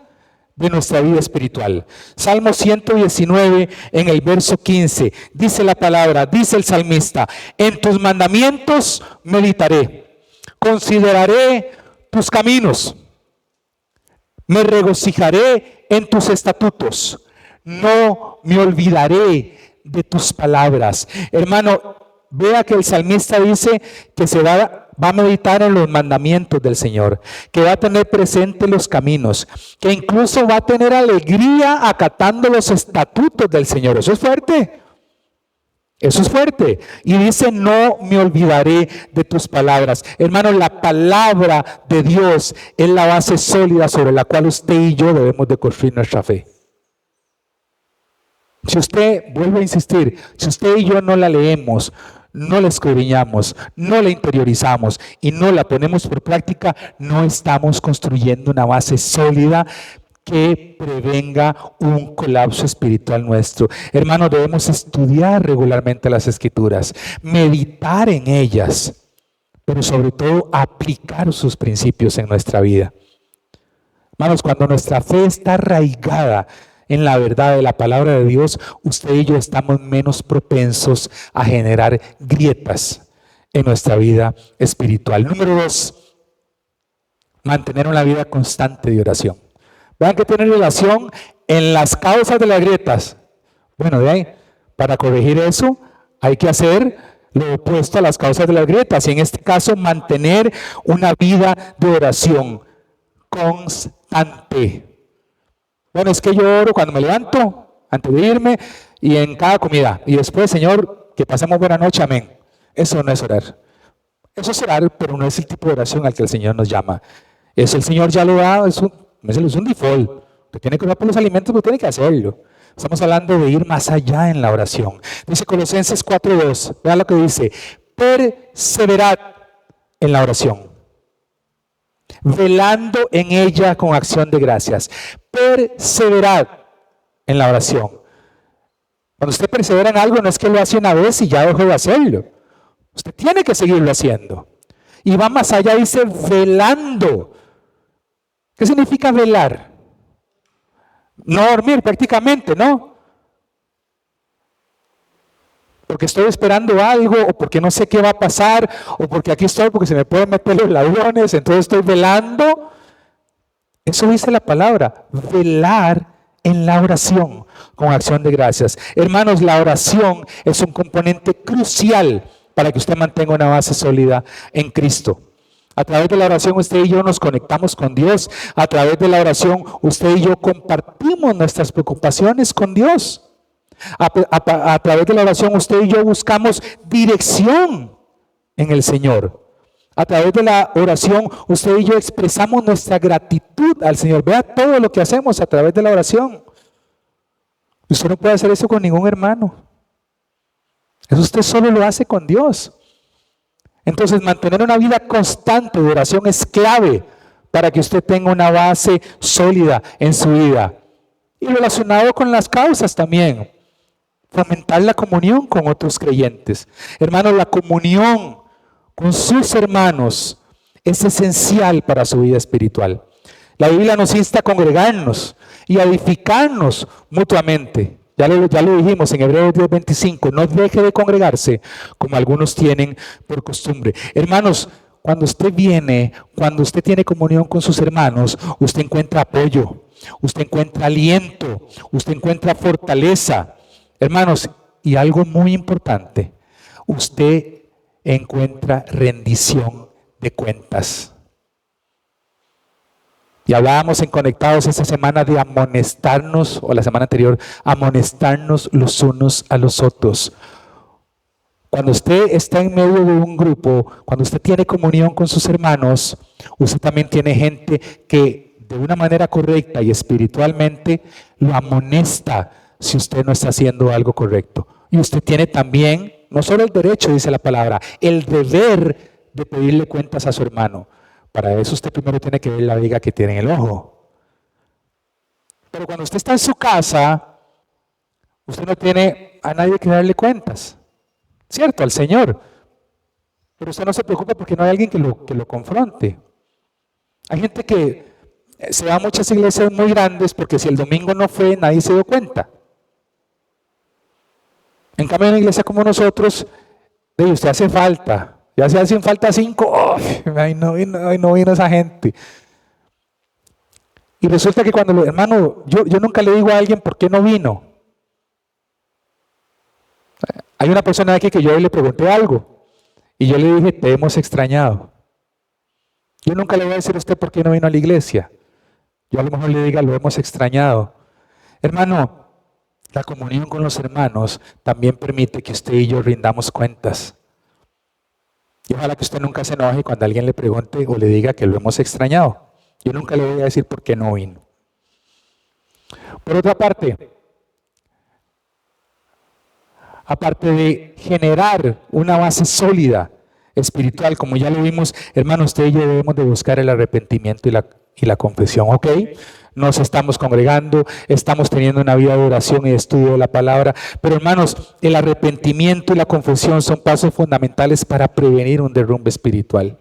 de nuestra vida espiritual. Salmo 119 en el verso 15. Dice la palabra, dice el salmista: en tus mandamientos meditaré, consideraré tus caminos, me regocijaré en tus estatutos, no me olvidaré de tus palabras. Hermano, vea que el salmista dice que se va a meditar en los mandamientos del Señor, que va a tener presente los caminos, que incluso va a tener alegría acatando los estatutos del Señor. Eso es fuerte. Eso es fuerte. Y dice, no me olvidaré de tus palabras. Hermano, la palabra de Dios es la base sólida sobre la cual usted y yo debemos de construir nuestra fe. Si usted, vuelvo a insistir, si usted y yo no la leemos, no la escudriñamos, no la interiorizamos y no la ponemos por práctica, no estamos construyendo una base sólida que prevenga un colapso espiritual nuestro. Hermanos, debemos estudiar regularmente las Escrituras, meditar en ellas, pero sobre todo aplicar sus principios en nuestra vida. Hermanos, cuando nuestra fe está arraigada en la verdad de la palabra de Dios, usted y yo estamos menos propensos a generar grietas en nuestra vida espiritual. Número 2, mantener una vida constante de oración. Vean que tiene relación en las causas de las grietas. Bueno, de ahí, para corregir eso, hay que hacer lo opuesto a las causas de las grietas. Y en este caso, mantener una vida de oración constante. Bueno, es que yo oro cuando me levanto, antes de irme, y en cada comida. Y después, Señor, que pasemos buena noche, amén. Eso no es orar. Eso es orar, pero no es el tipo de oración al que el Señor nos llama. Eso el Señor ya lo da, es un default. Usted tiene que orar por los alimentos, pero tiene que hacerlo. Estamos hablando de ir más allá en la oración. Dice Colosenses 4:2. Vean lo que dice: perseverad en la oración, velando en ella con acción de gracias. Perseverad en la oración. Cuando usted persevera en algo, no es que lo hace una vez y ya dejó de hacerlo. Usted tiene que seguirlo haciendo. Y va más allá, dice velando. ¿Qué significa velar? No dormir prácticamente, ¿no? Porque estoy esperando algo, o porque no sé qué va a pasar, o porque aquí estoy, porque se me pueden meter los ladrones, entonces estoy velando. Eso dice la palabra, velar en la oración con acción de gracias. Hermanos, la oración es un componente crucial para que usted mantenga una base sólida en Cristo. A través de la oración usted y yo nos conectamos con Dios. A través de la oración usted y yo compartimos nuestras preocupaciones con Dios. A través de la oración usted y yo buscamos dirección en el Señor. A través de la oración usted y yo expresamos nuestra gratitud al Señor. Vea todo lo que hacemos a través de la oración. Usted no puede hacer eso con ningún hermano. Eso usted solo lo hace con Dios. Entonces, mantener una vida constante de oración es clave para que usted tenga una base sólida en su vida. Y relacionado con las causas también, fomentar la comunión con otros creyentes. Hermanos, la comunión con sus hermanos es esencial para su vida espiritual. La Biblia nos insta a congregarnos y a edificarnos mutuamente. Ya lo dijimos en Hebreos 10:25, no deje de congregarse como algunos tienen por costumbre. Hermanos, cuando usted tiene comunión con sus hermanos, usted encuentra apoyo, usted encuentra aliento, usted encuentra fortaleza. Hermanos, y algo muy importante, usted encuentra rendición de cuentas. Y hablábamos en Conectados esta semana de amonestarnos, o la semana anterior, amonestarnos los unos a los otros. Cuando usted está en medio de un grupo, cuando usted tiene comunión con sus hermanos, usted también tiene gente que de una manera correcta y espiritualmente lo amonesta si usted no está haciendo algo correcto. Y usted tiene también, no solo el derecho, dice la palabra, el deber de pedirle cuentas a su hermano. Para eso usted primero tiene que ver la viga que tiene en el ojo. Pero cuando usted está en su casa, usted no tiene a nadie que darle cuentas. Cierto, al Señor. Pero usted no se preocupa porque no hay alguien que lo confronte. Hay gente que se va a muchas iglesias muy grandes porque si el domingo no fue, nadie se dio cuenta. En cambio, en una iglesia como nosotros, usted hace falta. Ya se hacen falta 5. Ay, no vino esa gente. Y resulta que cuando, hermano, yo nunca le digo a alguien por qué no vino. Hay una persona aquí que yo le pregunté algo y yo le dije, te hemos extrañado. Yo nunca le voy a decir a usted por qué no vino a la iglesia. Yo a lo mejor le diga, lo hemos extrañado. Hermano, la comunión con los hermanos también permite que usted y yo rindamos cuentas. Y ojalá que usted nunca se enoje cuando alguien le pregunte o le diga que lo hemos extrañado. Yo nunca le voy a decir por qué no vino. Por otra parte, aparte de generar una base sólida espiritual, como ya lo vimos, hermanos, usted y yo debemos de buscar el arrepentimiento y la confesión, ¿ok? Nos estamos congregando, estamos teniendo una vida de oración y de estudio de la palabra, pero hermanos, el arrepentimiento y la confesión son pasos fundamentales para prevenir un derrumbe espiritual.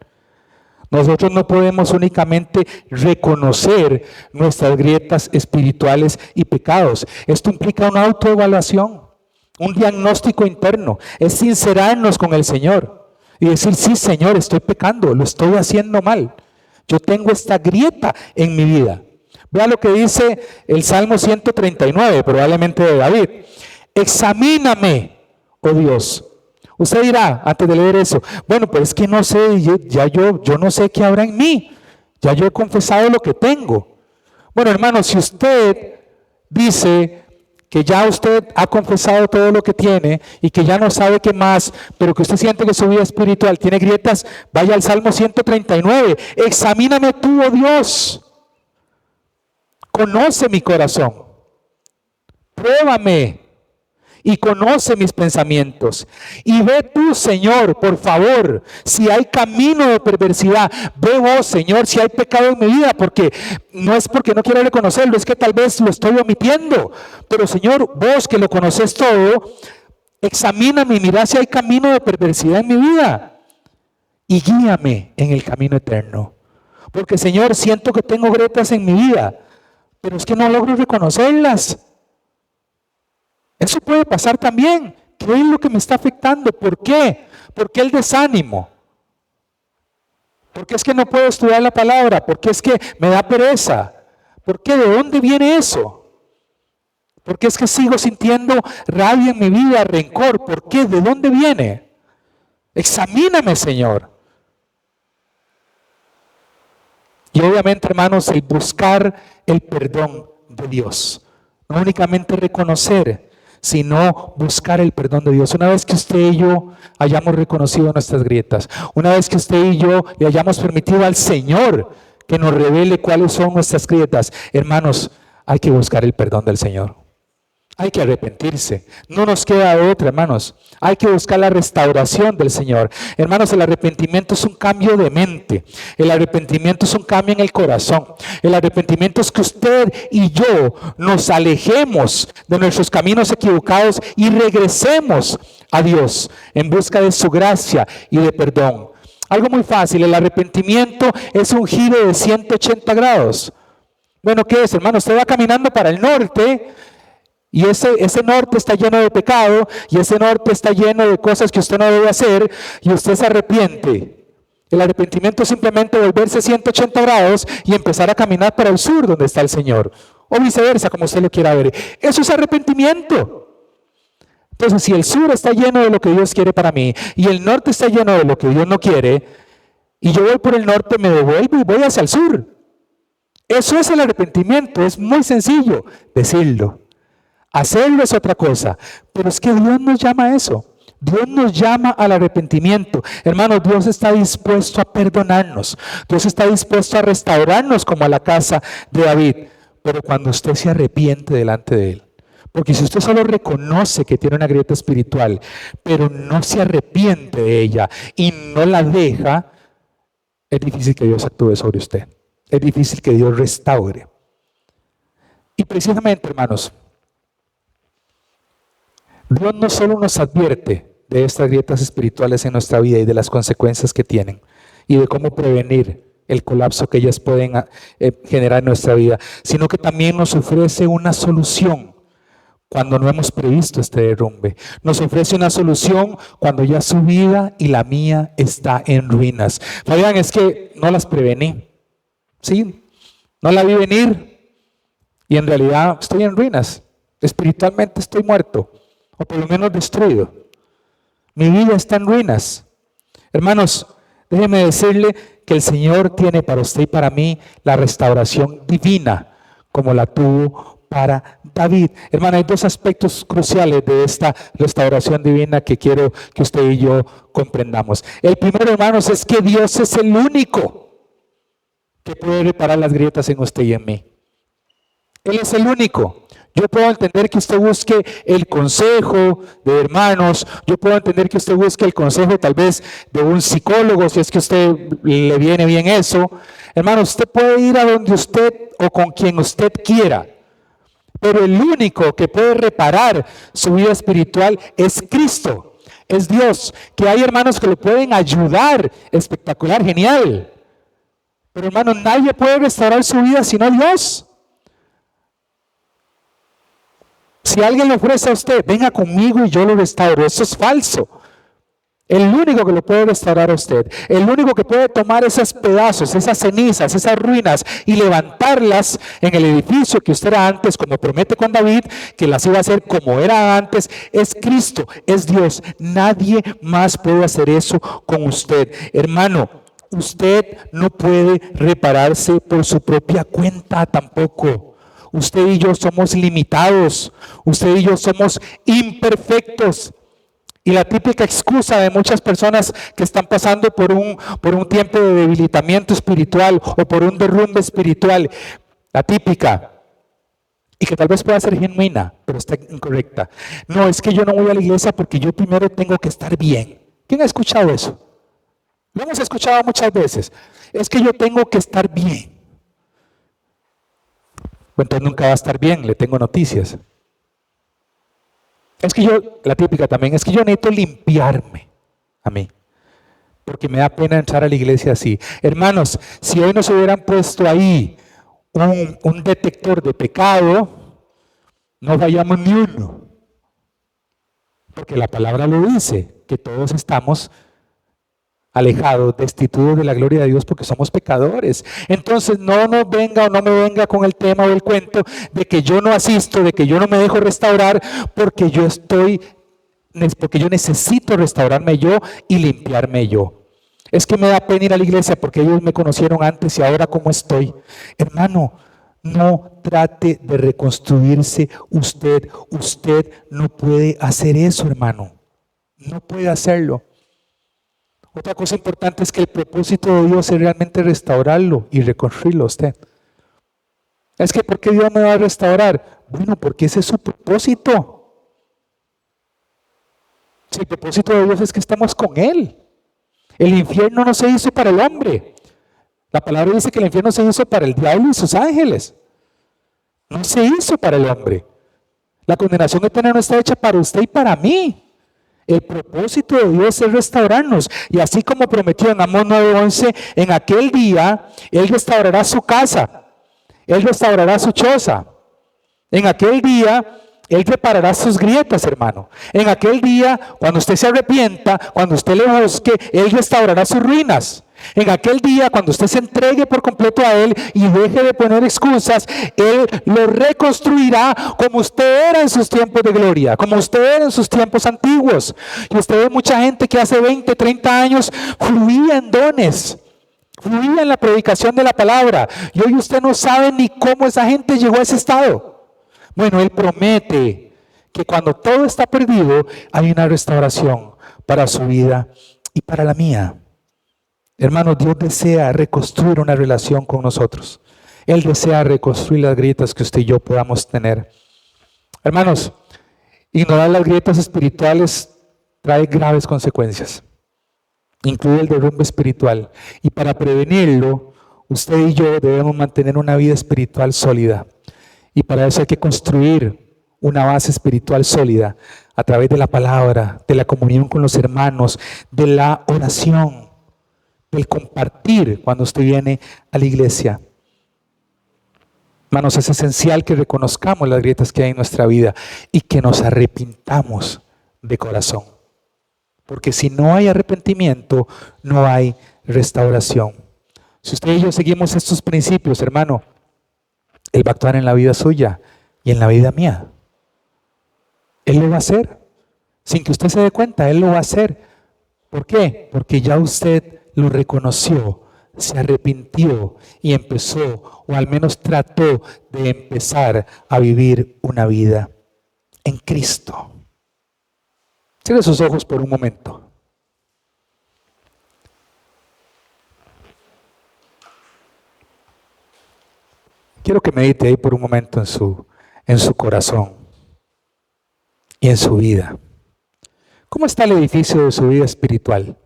Nosotros no podemos únicamente reconocer nuestras grietas espirituales y pecados. Esto implica una autoevaluación, un diagnóstico interno, es sincerarnos con el Señor y decir, sí Señor, estoy pecando, lo estoy haciendo mal. Yo tengo esta grieta en mi vida. Vea lo que dice el Salmo 139, probablemente de David. Examíname, oh Dios. Usted dirá, antes de leer eso, bueno, pero es que no sé, yo no sé qué habrá en mí. Ya yo he confesado lo que tengo. Bueno, hermano, si usted dice que ya usted ha confesado todo lo que tiene y que ya no sabe qué más, pero que usted siente que su vida espiritual tiene grietas, vaya al Salmo 139. Examíname tú, oh Dios. Conoce mi corazón. Pruébame y conoce mis pensamientos. Y ve tú, Señor, por favor, si hay camino de perversidad. Ve vos, Señor, si hay pecado en mi vida, porque no es porque no quiero reconocerlo, es que tal vez lo estoy omitiendo. Pero, Señor, vos que lo conoces todo, examíname y mira si hay camino de perversidad en mi vida. Y guíame en el camino eterno. Porque, Señor, siento que tengo grietas en mi vida, pero es que no logro reconocerlas. Eso puede pasar también. ¿Qué es lo que me está afectando? ¿Por qué? ¿Por qué el desánimo? ¿Por qué es que no puedo estudiar la palabra? ¿Por qué es que me da pereza? ¿Por qué? ¿De dónde viene eso? ¿Por qué es que sigo sintiendo rabia en mi vida, rencor? ¿Por qué? ¿De dónde viene? Examíname, Señor. Y obviamente, hermanos, el buscar el perdón de Dios. No únicamente reconocer, sino buscar el perdón de Dios. Una vez que usted y yo hayamos reconocido nuestras grietas, una vez que usted y yo le hayamos permitido al Señor que nos revele cuáles son nuestras grietas, hermanos, hay que buscar el perdón del Señor. Hay que arrepentirse. No nos queda otra, hermanos. Hay que buscar la restauración del Señor. Hermanos, el arrepentimiento es un cambio de mente. El arrepentimiento es un cambio en el corazón. El arrepentimiento es que usted y yo nos alejemos de nuestros caminos equivocados y regresemos a Dios en busca de su gracia y de perdón. Algo muy fácil, el arrepentimiento es un giro de 180 grados. Bueno, ¿qué es, hermano? Usted va caminando para el norte. Y ese norte está lleno de pecado, y ese norte está lleno de cosas que usted no debe hacer, y usted se arrepiente. El arrepentimiento es simplemente volverse 180 grados y empezar a caminar para el sur donde está el Señor. O viceversa, como usted lo quiera ver. Eso es arrepentimiento. Entonces, si el sur está lleno de lo que Dios quiere para mí, y el norte está lleno de lo que Dios no quiere, y yo voy por el norte, me devuelvo y voy hacia el sur. Eso es el arrepentimiento. Es muy sencillo decirlo. Hacerlo es otra cosa, pero es que Dios nos llama a eso. Dios nos llama al arrepentimiento. Hermanos, Dios está dispuesto a perdonarnos. Dios está dispuesto a restaurarnos como a la casa de David. Pero cuando usted se arrepiente delante de Él. Porque si usted solo reconoce que tiene una grieta espiritual, pero no se arrepiente de ella y no la deja, es difícil que Dios actúe sobre usted. Es difícil que Dios restaure. Y precisamente, hermanos, Dios no solo nos advierte de estas grietas espirituales en nuestra vida y de las consecuencias que tienen y de cómo prevenir el colapso que ellas pueden generar en nuestra vida, sino que también nos ofrece una solución cuando no hemos previsto este derrumbe. Nos ofrece una solución cuando ya su vida y la mía está en ruinas. Fabián, es que no las prevení, ¿sí? No la vi venir y en realidad estoy en ruinas. Espiritualmente estoy muerto, o por lo menos destruido. Mi vida está en ruinas. Hermanos, déjeme decirle que el Señor tiene para usted y para mí la restauración divina, como la tuvo para David. Hermano, hay dos aspectos cruciales de esta restauración divina que quiero que usted y yo comprendamos. El primero, hermanos, es que Dios es el único que puede reparar las grietas en usted y en mí. Él es el único. Yo puedo entender que usted busque el consejo de hermanos, yo puedo entender que usted busque el consejo tal vez de un psicólogo, si es que a usted le viene bien eso. Hermano, usted puede ir a donde usted o con quien usted quiera, pero el único que puede reparar su vida espiritual es Cristo, es Dios. Que hay hermanos que le pueden ayudar, espectacular, genial, pero hermano, nadie puede restaurar su vida sino Dios. Si alguien le ofrece a usted, venga conmigo y yo lo restauro, eso es falso. El único que lo puede restaurar a usted, el único que puede tomar esos pedazos, esas cenizas, esas ruinas y levantarlas en el edificio que usted era antes, como promete con David, que las iba a hacer como era antes, es Cristo, es Dios. Nadie más puede hacer eso con usted. Hermano, usted no puede repararse por su propia cuenta tampoco. Usted y yo somos limitados, usted y yo somos imperfectos. Y la típica excusa de muchas personas que están pasando por un tiempo de debilitamiento espiritual o por un derrumbe espiritual, la típica, y que tal vez pueda ser genuina, pero está incorrecta. No, es que yo no voy a la iglesia porque yo primero tengo que estar bien. ¿Quién ha escuchado eso? Lo hemos escuchado muchas veces. Es que yo tengo que estar bien. Entonces nunca va a estar bien, le tengo noticias. Es que la típica también, es que yo necesito limpiarme a mí, porque me da pena entrar a la iglesia así. Hermanos, si hoy nos hubieran puesto ahí un detector de pecado, no fallamos ni uno, porque la palabra lo dice, que todos estamos alejados, destituidos de la gloria de Dios porque somos pecadores. Entonces no nos venga o no me venga con el tema o el cuento de que yo no asisto, de que yo no me dejo restaurar porque yo necesito restaurarme yo y limpiarme yo. Es que me da pena ir a la iglesia porque ellos me conocieron antes y ahora cómo estoy. Hermano, no trate de reconstruirse usted. Usted no puede hacer eso, hermano. No puede hacerlo. Otra cosa importante es que el propósito de Dios es realmente restaurarlo y reconstruirlo a usted. Es que ¿por qué Dios me va a restaurar? Bueno, porque ese es su propósito. Si el propósito de Dios es que estemos con Él. El infierno no se hizo para el hombre. La palabra dice que el infierno se hizo para el diablo y sus ángeles. No se hizo para el hombre. La condenación eterna no está hecha para usted y para mí. El propósito de Dios es restaurarnos. Y así como prometió en Amós 9:11, en aquel día Él restaurará su casa, Él restaurará su choza. En aquel día Él reparará sus grietas, hermano. En aquel día, cuando usted se arrepienta, cuando usted le busque, Él restaurará sus ruinas. En aquel día, cuando usted se entregue por completo a Él y deje de poner excusas, Él lo reconstruirá como usted era en sus tiempos de gloria, como usted era en sus tiempos antiguos. Y usted ve mucha gente que hace 20, 30 años fluía en dones, fluía en la predicación de la palabra. Y hoy usted no sabe ni cómo esa gente llegó a ese estado. Bueno, Él promete que cuando todo está perdido, hay una restauración para su vida y para la mía. Hermanos, Dios desea reconstruir una relación con nosotros. Él desea reconstruir las grietas que usted y yo podamos tener. Hermanos, ignorar las grietas espirituales trae graves consecuencias, incluye el derrumbe espiritual. Y para prevenirlo, usted y yo debemos mantener una vida espiritual sólida. Y para eso hay que construir una base espiritual sólida a través de la palabra, de la comunión con los hermanos, de la oración, del compartir cuando usted viene a la iglesia. Hermanos, es esencial que reconozcamos las grietas que hay en nuestra vida y que nos arrepintamos de corazón. Porque si no hay arrepentimiento, no hay restauración. Si usted y yo seguimos estos principios, hermano, Él va a actuar en la vida suya y en la vida mía. Él lo va a hacer. Sin que usted se dé cuenta, Él lo va a hacer. ¿Por qué? Porque ya usted lo reconoció, se arrepintió y empezó, o al menos trató de empezar a vivir una vida en Cristo. Cierre sus ojos por un momento. Quiero que medite ahí por un momento en su corazón y en su vida. ¿Cómo está el edificio de su vida espiritual?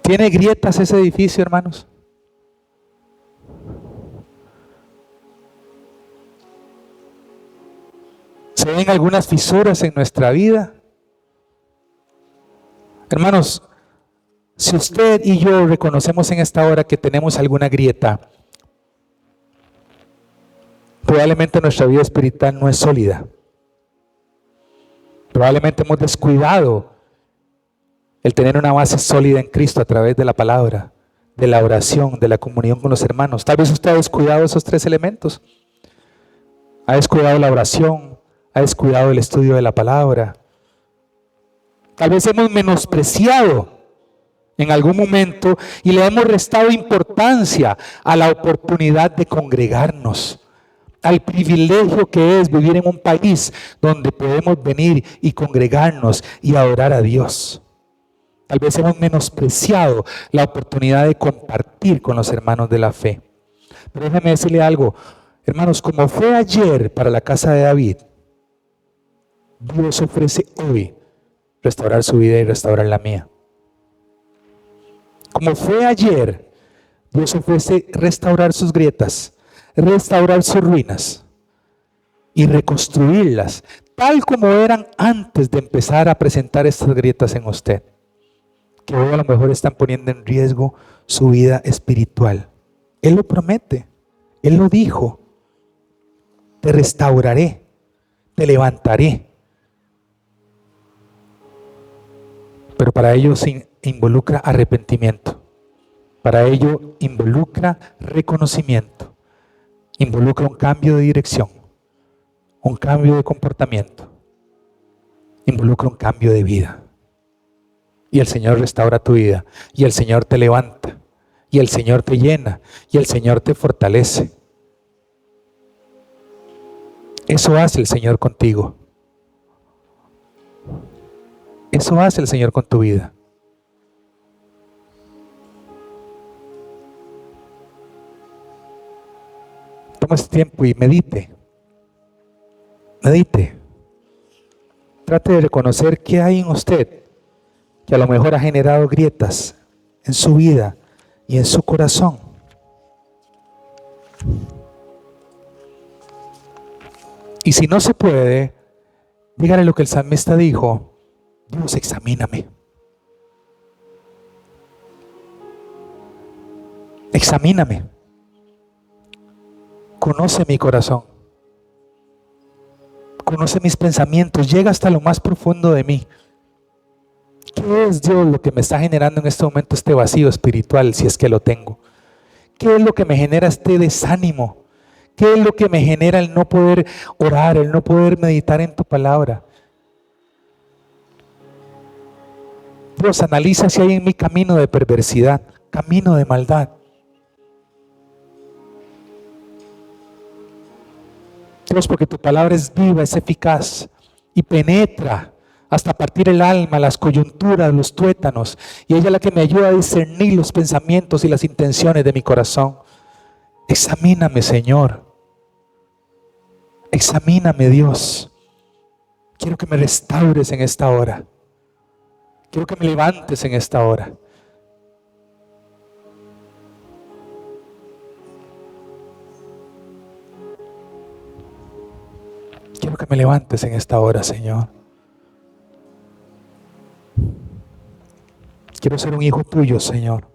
¿Tiene grietas ese edificio, hermanos? ¿Se ven algunas fisuras en nuestra vida? Hermanos, si usted y yo reconocemos en esta hora que tenemos alguna grieta, probablemente nuestra vida espiritual no es sólida. Probablemente hemos descuidado el tener una base sólida en Cristo a través de la palabra, de la oración, de la comunión con los hermanos. Tal vez usted ha descuidado esos tres elementos. Ha descuidado la oración, ha descuidado el estudio de la palabra. Tal vez hemos menospreciado en algún momento y le hemos restado importancia a la oportunidad de congregarnos, al privilegio que es vivir en un país donde podemos venir y congregarnos y adorar a Dios. Tal vez hemos menospreciado la oportunidad de compartir con los hermanos de la fe. Pero déjeme decirle algo, hermanos, como fue ayer para la casa de David, Dios ofrece hoy restaurar su vida y restaurar la mía. Como fue ayer, Dios ofrece restaurar sus grietas, restaurar sus ruinas y reconstruirlas tal como eran antes de empezar a presentar estas grietas en usted, que hoy a lo mejor están poniendo en riesgo su vida espiritual. Él lo promete, Él lo dijo: te restauraré, te levantaré. Pero para ello se involucra arrepentimiento, para ello involucra reconocimiento, involucra un cambio de dirección, un cambio de comportamiento, involucra un cambio de vida. Y el Señor restaura tu vida, y el Señor te levanta, y el Señor te llena, y el Señor te fortalece. Eso hace el Señor contigo. Eso hace el Señor con tu vida. Toma este tiempo y medite. Medite. Trate de reconocer qué hay en usted que a lo mejor ha generado grietas en su vida y en su corazón. Y si no se puede, dígale lo que el salmista dijo: Dios, examíname. Examíname. Conoce mi corazón. Conoce mis pensamientos. Llega hasta lo más profundo de mí. ¿Qué es, Dios, lo que me está generando en este momento este vacío espiritual, si es que lo tengo? ¿Qué es lo que me genera este desánimo? ¿Qué es lo que me genera el no poder orar, el no poder meditar en tu palabra? Dios, analiza si hay en mi camino de perversidad, camino de maldad. Dios, porque tu palabra es viva, es eficaz y penetra hasta partir el alma, las coyunturas, los tuétanos. Y ella es la que me ayuda a discernir los pensamientos y las intenciones de mi corazón. Examíname, Señor. Examíname, Dios. Quiero que me restaures en esta hora. Quiero que me levantes en esta hora. Quiero que me levantes en esta hora, Señor. Quiero ser un hijo tuyo, Señor.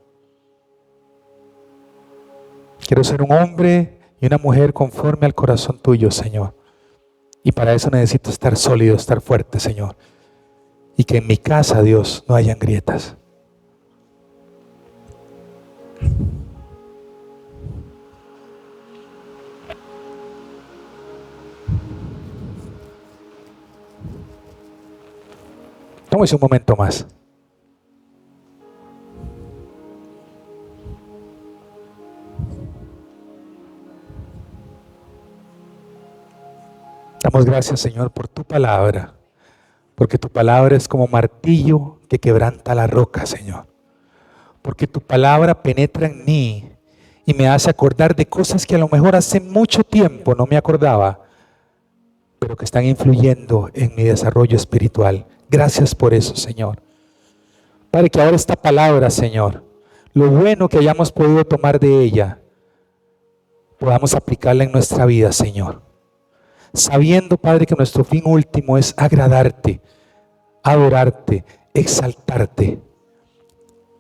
Quiero ser un hombre y una mujer conforme al corazón tuyo, Señor. Y para eso necesito estar sólido, estar fuerte, Señor. Y que en mi casa, Dios, no hayan grietas. Tómese un momento más. Damos gracias, Señor, por tu palabra, porque tu palabra es como martillo que quebranta la roca, Señor. Porque tu palabra penetra en mí y me hace acordar de cosas que a lo mejor hace mucho tiempo no me acordaba, pero que están influyendo en mi desarrollo espiritual. Gracias por eso, Señor. Padre, que ahora esta palabra, Señor, lo bueno que hayamos podido tomar de ella, podamos aplicarla en nuestra vida, Señor. Sabiendo, Padre, que nuestro fin último es agradarte, adorarte, exaltarte.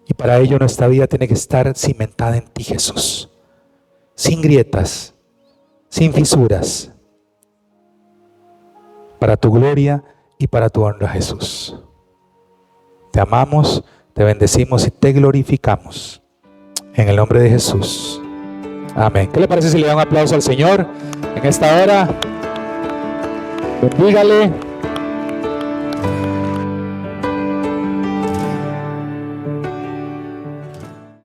Y para ello nuestra vida tiene que estar cimentada en ti, Jesús. Sin grietas, sin fisuras. Para tu gloria y para tu honra, Jesús. Te amamos, te bendecimos y te glorificamos. En el nombre de Jesús. Amén. ¿Qué le parece si le da un aplauso al Señor en esta hora? Bendígale.